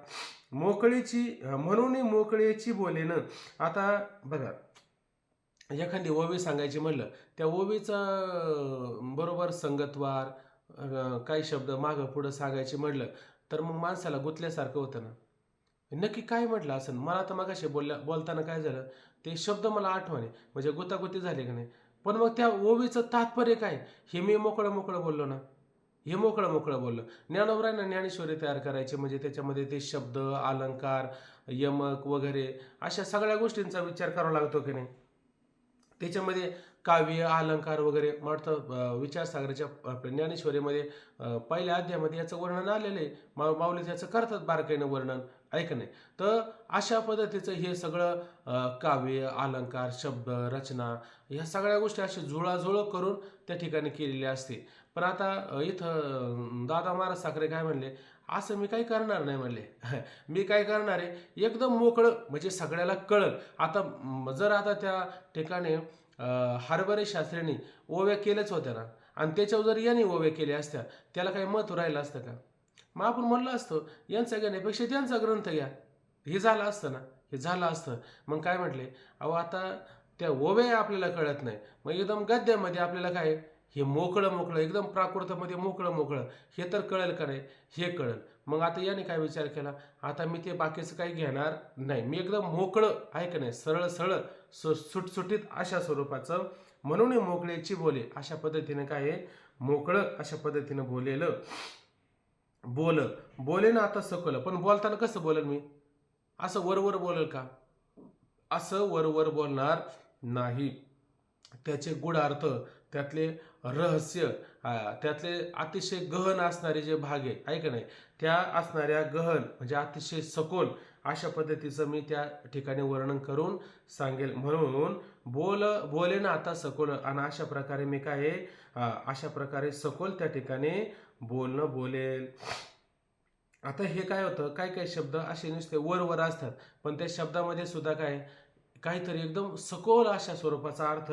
S1: मोकळीची, म्हणून मोकळेची बोलेन. आता बघा, एखादी ओवी सांगायची म्हणलं, त्या ओवीचा बरोबर संगतवार काही शब्द मागं पुढं सांगायचे म्हटलं तर मग माणसाला गुंतल्यासारखं होतं ना. नक्की काय म्हटलं असं मला तर मगाशी बोलताना काय झालं, ते शब्द मला आठवणे म्हणजे गुतागुती झाली का नाही. पण मग त्या ओवीचं तात्पर्य काय, हे मी मोकळं बोललो ना, हे मोकळं बोललो. ज्ञानोबरांना ज्ञानेश्वरी तयार करायचे म्हणजे त्याच्यामध्ये ते शब्द, अलंकार, यमक वगैरे अशा सगळ्या गोष्टींचा विचार करावा लागतो की नाही. त्याच्यामध्ये काव्य, अलंकार वगैरे वाटतं विचारसागराच्या आपल्या ज्ञानेश्वरीमध्ये पहिल्या अध्यायामध्ये याचं वर्णन आलेलं आहे. माऊली त्याचं करतात बारकाईनं वर्णन, ऐक नाही. तर अशा पद्धतीचं हे सगळं काव्य, अलंकार, शब्द, रचना ह्या सगळ्या गोष्टी अशी जुळाजुळव करून त्या ठिकाणी केलेली असते. पण आता इथं दादा महाराज साखरे काय म्हणले, असं मी काही करणार नाही म्हणले. मी काय करणार आहे, एकदम मोकळं म्हणजे सगळ्याला कळलं. आता जर आता त्या ठिकाणी हरभरे शास्त्रींनी ओव्या केल्याच होत्या ना, आणि त्याच्यावर जर यांनी ओव्या केल्या असत्या, त्याला काही महत्त्व राहिलं असतं का? मग आपण म्हणलं असतं यांचा घेण्यापेक्षा त्यांचा ग्रंथ घ्या, हे झालं असतं ना, हे झालं असतं. मग काय म्हटले, अहो आता त्या ओव्या आपल्याला कळत नाही, मग एकदम गद्यामध्ये आपल्याला काय हे मोकळं एकदम प्राकृतमध्ये मोकळं हे तर कळेल का नाही, हे कळेल. मग आता याने काय विचार केला, आता मी ते बाकीचं काही घेणार नाही, मी एकदम मोकळं आहे का नाही, सरळ सुटसुटीत अशा स्वरूपाचं. म्हणून मोकळेची बोले अशा पद्धतीने काय आहे, मोकळं अशा पद्धतीनं बोले ना आता सकोल. पण बोलताना कसं बोलेल मी, असं वरवर बोलेल का? असं वरवर बोलणार नाही. त्याचे गूढार्थ, त्यातले रहस्य, त्यातले अतिशय गहन असणारे जे भाग आहे का नाही, त्या असणाऱ्या गहन म्हणजे अतिशय सखोल अशा पद्धतीचं मी त्या ठिकाणी वर्णन करून सांगेल. म्हणून बोले ना आता सखोल, आणि अशा प्रकारे मी काय अशा प्रकारे सखोल त्या ठिकाणी बोलेल. आता हे काय होतं, काही शब्द असे नुसते वर असतात, पण त्या शब्दामध्ये सुद्धा काहीतरी एकदम सखोल अशा स्वरूपाचा अर्थ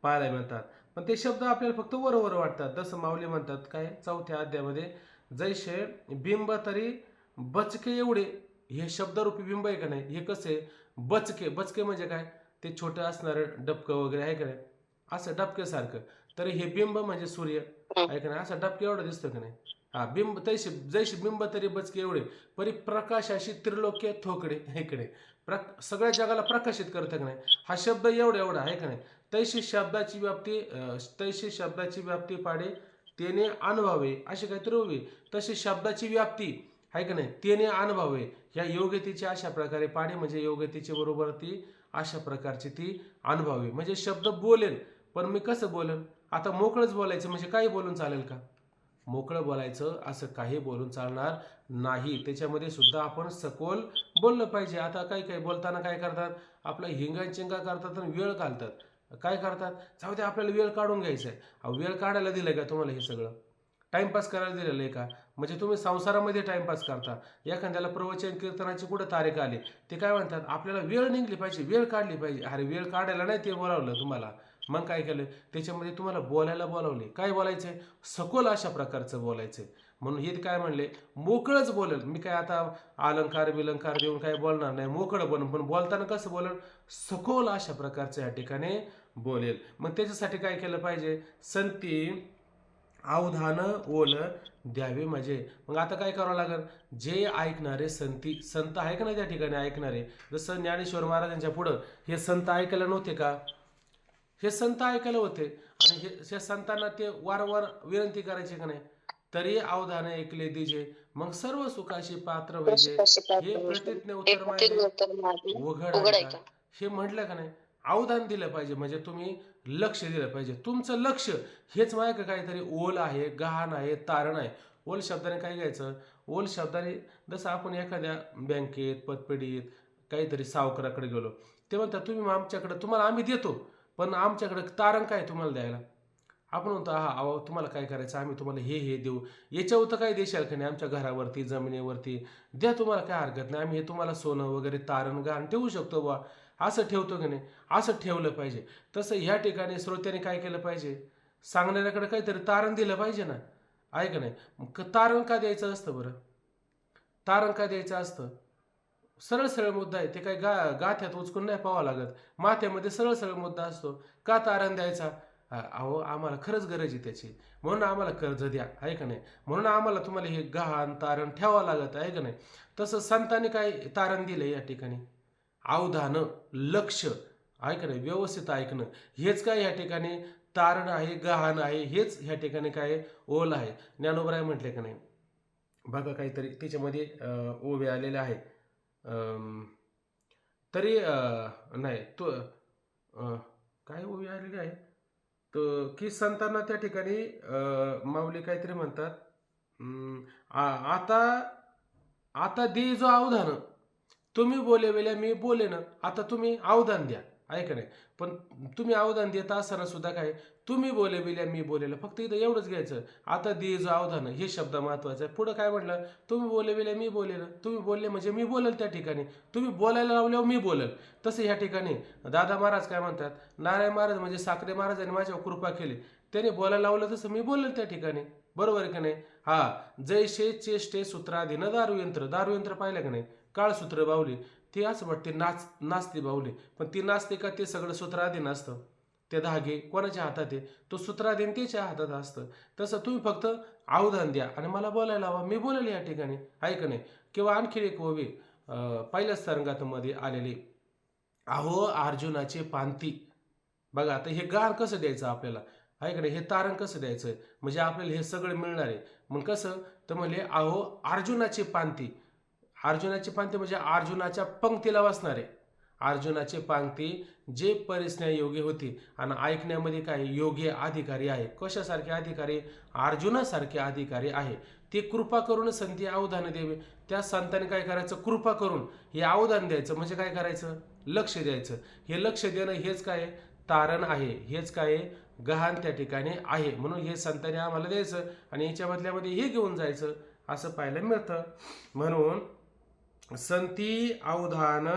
S1: पाहायला मिळतात. पण ते शब्द आपल्याला फक्त वर वाटतात. जसं माऊली म्हणतात काय 4थ्या अध्यायामध्ये, जैसे बिंब तरी बचके एवढे. हे शब्दरूपी बिंब आहे का नाही, हे कसे बचके म्हणजे काय, ते छोटं असणारं डबकं वगैरे आहे का नाही, असं डबक्यासारखं. तर हे बिंब म्हणजे सूर्य आहे का नाही, असं डबके एवढं दिसतं का नाही. बिंब जैसे बिंब तरी बचके एवढे, परी प्रकाशाशी त्रिलोक्य थोकडे इकडे. सगळ्या जगाला प्रकाशित करतं का नाही, हा शब्द एवढा आहे का नाही. तैशी शब्दाची व्याप्ती पाडे तेने अनुभवे, अशी काहीतरी उभी. तशी शब्दाची व्याप्ती आहे का नाही, तेने अनुभवे. ह्या योग्यतेची अशा प्रकारे पाडे म्हणजे योग्यतेची बरोबर ती अशा प्रकारची ती अनुभवे. म्हणजे शब्द बोलेल, पण मी कसं बोलेल, आता मोकळंच बोलायचं म्हणजे काही बोलून चालेल का? मोकळं बोलायचं असं काही बोलून चालणार नाही. त्याच्यामध्ये सुद्धा आपण सखोल बोललं पाहिजे. आता काही बोलताना काय करतात, आपला हिंगा करतात आणि वेळ घालतात. काय करतात, जाऊ दे आपल्याला वेळ काढून घ्यायचा आहे. वेळ काढायला दिलंय का तुम्हाला, हे सगळं टाइमपास करायला दिलेलं आहे का? म्हणजे तुम्ही संसारामध्ये टाइमपास करता. एखाद्याला प्रवचन कीर्तनाची कुठं तारीख आली, ते काय म्हणतात, आपल्याला वेळ निघली पाहिजे, वेळ काढली पाहिजे. अरे वेळ काढायला नाही ते बोलावलं तुम्हाला, मग काय केलं, त्याच्यामध्ये तुम्हाला बोलायला बोलावले. काय बोलायचंय, सखोल अशा प्रकारचं बोलायचंय. म्हणून हे काय म्हणले, मोकळंच बोलेल. मी काय आता अलंकार विलंकार देऊन काय बोलणार नाही, मोकळं बनून. पण बोलताना कसं बोलेल, सखोल अशा प्रकारचं या ठिकाणी बोलेल. मग त्याच्यासाठी काय केलं पाहिजे, संती अवधान ओल द्यावे. म्हणजे मग आता काय करावं लागेल, जे ऐकणारे संत आहे का नाही त्या ठिकाणी ऐकणारे, जसं ज्ञानेश्वर महाराजांच्या पुढं हे संत ऐकायला नव्हते का, हे संत ऐकायला होते आणि हे संतांना ते वारंवार विनंती करायचे का नाही, तरी अवधान ऐकले दिजे मग सर्व सुखाशी पात्र व्हायचे. हे प्रतिज्ञा उत्तर माझे उघड आहे का, हे म्हटलं का नाही, अवधान दिलं पाहिजे. म्हणजे तुम्ही लक्ष दिलं पाहिजे. तुमचं लक्ष हेच माहिती का, काहीतरी ओल आहे, गहाण आहे, तारण आहे. ओल शब्दाने काय घ्यायचं, ओल शब्दाने जसं आपण एखाद्या बँकेत पतपेढीत काहीतरी सावकाराकडे गेलो, ते म्हणतात तुम्ही आमच्याकडे, तुम्हाला आम्ही देतो, पण आमच्याकडे तारण काय तुम्हाला द्यायला. आपण म्हणतो हा अहो तुम्हाला काय करायचं, आम्ही तुम्हाला हे देऊ, याच्यावर तर काय देशाल का नाही, आमच्या घरावरती जमिनीवरती द्या, तुम्हाला काय हरकत नाही, आम्ही हे तुम्हाला सोनं वगैरे तारण गहाण ठेवू शकतो बा, असं ठेवतो की नाही, असं ठेवलं पाहिजे. तसं ह्या ठिकाणी श्रोत्याने काय केलं पाहिजे, सांगणाऱ्याकडे काहीतरी तारण दिलं पाहिजे ना, आहे का नाही. मग तारण का द्यायचं असतं बरं, तारण का द्यायचं असतं, सरळ सरळ मुद्दा आहे, ते काही गाथ्यात उचकून नाही पाहावं लागत, माथ्यामध्ये सरळ सरळ मुद्दा असतो. का तारण द्यायचा, अहो आम्हाला खरंच गरज आहे त्याची, म्हणून आम्हाला कर्ज द्या, आहे का नाही, म्हणून आम्हाला तुम्हाला हे गहाण तारण ठेवावं लागत, आहे का नाही. तसं संतांनी काय तारण दिलं या ठिकाणी, अवधानं, लक्ष, आहे का नाही, व्यवस्थित ऐकणं, हेच काय या ठिकाणी तारण आहे, गहाण आहे, हेच ह्या ठिकाणी काय ओल आहे. ज्ञानोबराय म्हटले का नाही बघा, काहीतरी त्याच्यामध्ये ओवे आलेले आहे. तरी नाही तो काय ओवी आलेली आहे, तर की संतांना त्या ठिकाणी माऊली काहीतरी म्हणतात, आता आता दे जो अवधान, तुम्ही बोले वेल्या मी बोले ना, आता तुम्ही अवधान द्या, ऐका नाही. पण तुम्ही अवधान देता असताना सुद्धा काय, तुम्ही बोले वेल्या मी बोलेलं, फक्त इथं एवढंच घ्यायचं, आता दे जो अवधान, हे शब्द महत्वाचा आहे. पुढं काय म्हटलं, तुम्ही बोले वेल्या मी बोलेलं, तुम्ही बोलले म्हणजे मी बोलेल, त्या ठिकाणी तुम्ही बोलायला लावल्यावर मी बोलेल. तसं ह्या ठिकाणी दादा महाराज काय म्हणतात, नारायण महाराज म्हणजे साखरे महाराजांनी माझ्यावर कृपा केली, त्याने बोलायला लावलं तसं मी बोलेल त्या ठिकाणी, बरोबर आहे का नाही. हा, जैसे चेष्टे सूत्राधीन दारुयंत्र, दारुयंत्र पाहिलं का नाही, काळसूत्र बावली, ती असं वाटते नाचते बावली, पण ती नाचते का, ते सगळं सूत्राधीन असतं, ते धागे कोणाच्या हातात आहे, तो सूत्राधीन त्याच्या हातात असतं. तसं तुम्ही फक्त अवधान द्या आणि मला बोलायला हवा, मी बोलेल या ठिकाणी, आहे का नाही. किंवा आणखी एक ओवी पहिल्याच तरंगामध्ये आलेली, अहो अर्जुनाचे पांती. बघा आता हे गार कसं द्यायचं आपल्याला, आहे का नाही, हे तारण कसं द्यायचं, म्हणजे आपल्याला हे सगळं मिळणार आहे. मग कसं, तर म्हणले अहो अर्जुनाची पांती, अर्जुनाची पांती म्हणजे अर्जुनाच्या पंक्तीला वाचणारे, अर्जुनाची पांक्ती जे परिसण्या योग्य होती आणि ऐकण्यामध्ये काय योग्य अधिकारी आहे. कशासारखे अधिकारी, अर्जुनासारखे अधिकारी आहे. ते कृपा करून संती अवधान द्यावे. त्या संतांनी काय करायचं, कृपा करून हे अवधान द्यायचं, म्हणजे काय करायचं, लक्ष द्यायचं. हे लक्ष देणं हेच काय तारण आहे, हेच काय गहाण त्या ठिकाणी आहे. म्हणून हे संतांनी आम्हाला द्यायचं आणि याच्या बदल्यामध्ये हे घेऊन जायचं, असं पाहायला मिळतं. म्हणून संती अवधान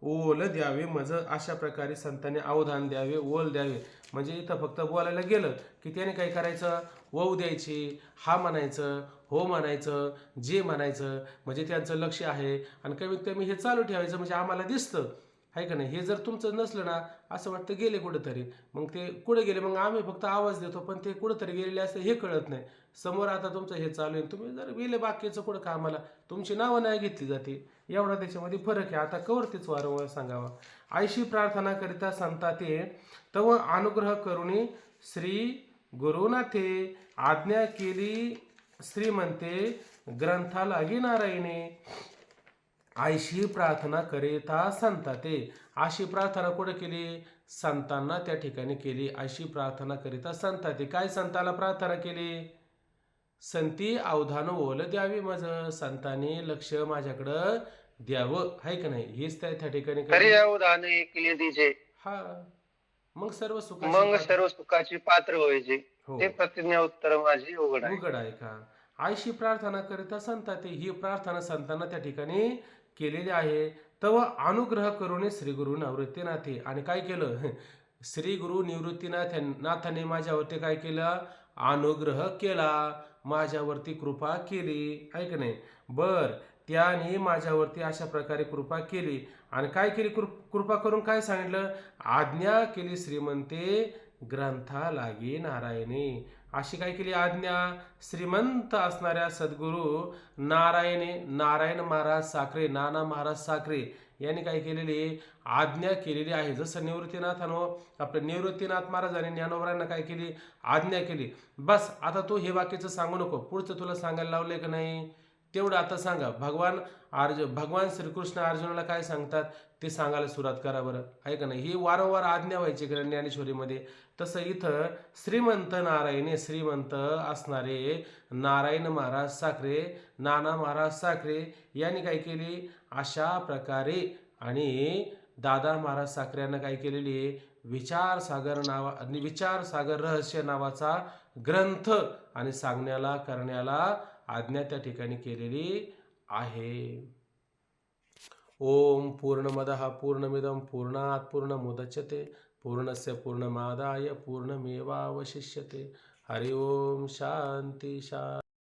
S1: ओल द्यावे, म्हणजे अशा प्रकारे संतांनी अवधान द्यावे, ओल द्यावे. म्हणजे इथं फक्त बोलायला गेलं की त्याने काय करायचं, वहू द्यायची, हा म्हणायचं, हो म्हणायचं, जे म्हणायचं, म्हणजे त्यांचं लक्ष आहे. आणि कमीत कमी हे चालू ठेवायचं, म्हणजे आम्हाला दिसतं, आहे का नाही. हे जर तुमचं नसलं ना, असं वाटतं गेले कुठंतरी, मग ते कुठे गेले, मग आम्ही फक्त आवाज देतो, पण ते कुठंतरी गेलेले असते हे कळत नाही. समोर आता तुमचं हे चालू आहे, तुम्ही जर गेले बाकीचं कुठं कामाला, तुमची नावं नाही घेतली जाते, एवढा त्याच्यामध्ये फरक आहे. आता कवर तेच वारंवार सांगावा, आयशी प्रार्थना करिता संता ते तव अनुग्रह करुणी श्री गुरुनाथे, आज्ञा केली श्रीमंते ग्रंथा लागी नारायणे. आयशी प्रार्थना करिता संता ते, अशी प्रार्थना कुठे केली, संतांना त्या ठिकाणी केली. अशी प्रार्थना करिता संता ते, काय संताला प्रार्थना केली, संती अवधान ओल द्यावी, माझं संतांनी लक्ष माझ्याकडं द्यावं, आहे का नाही. हेच त्या ठिकाणी
S3: अवधान केले दिजे,
S1: हा, मग सर्व
S3: सुखाची पात्र व्हायचे.
S1: हो,
S3: ते प्रतिज्ञा उत्तर माझी
S1: उघड आहे का. आयशी प्रार्थना करिता संता ते, ही प्रार्थना संतांना त्या ठिकाणी केलेली आहे. तव अनुग्रह करून श्री गुरु निवृत्तीनाथे, आणि काय केलं, श्री गुरु निवृत्तीनाथांनी माझ्यावरती काय केलं, अनुग्रह केला. माझ्यावरती कृपा केली, आहे की नाही? बर, त्याने माझ्यावरती अशा प्रकारे कृपा केली आणि काय केली? कृपा करून काय सांगितलं? आज्ञा केली श्रीमंते ग्रंथा लागी नारायणी. अशी काय केली आज्ञा? श्रीमंत असणाऱ्या सद्गुरू नारायण महाराज साखरे, नाना महाराज साखरे यांनी काय केलेली आज्ञा केलेली आहे. जसं आपले निवृत्तीनाथ महाराजांनी ज्ञानोबरांना काय केली? आज्ञा केली. बस, आता तू हे बाकीचं सांगू नको, पुढचं तुला सांगायला लावलंय का नाही तेवढं आता सांगा. भगवान श्रीकृष्ण अर्जुनाला काय सांगतात ते सांगायला सुरुवात करा बरं, आहे का नाही? ही वारंवार आज्ञा व्हायची ज्ञानेश्वरीमध्ये. तसं इथं श्रीमंत असणारे नारायण महाराज साखरे, नाना महाराज साखरे यांनी काय केली अशा प्रकारे, आणि दादा महाराज साखरे यांना काय केलेली विचारसागर रहस्य नावाचा ग्रंथ आणि सांगण्याला करण्याला आज्ञा त्या ठिकाणी केलेली आहे. ओम पूर्णमदः पूर्णमिदं पूर्णात् पूर्णमुदच्यते पूर्णस्य पूर्णमादाय पूर्णमेवावशिष्यते. हरि ओम. शांती शांती.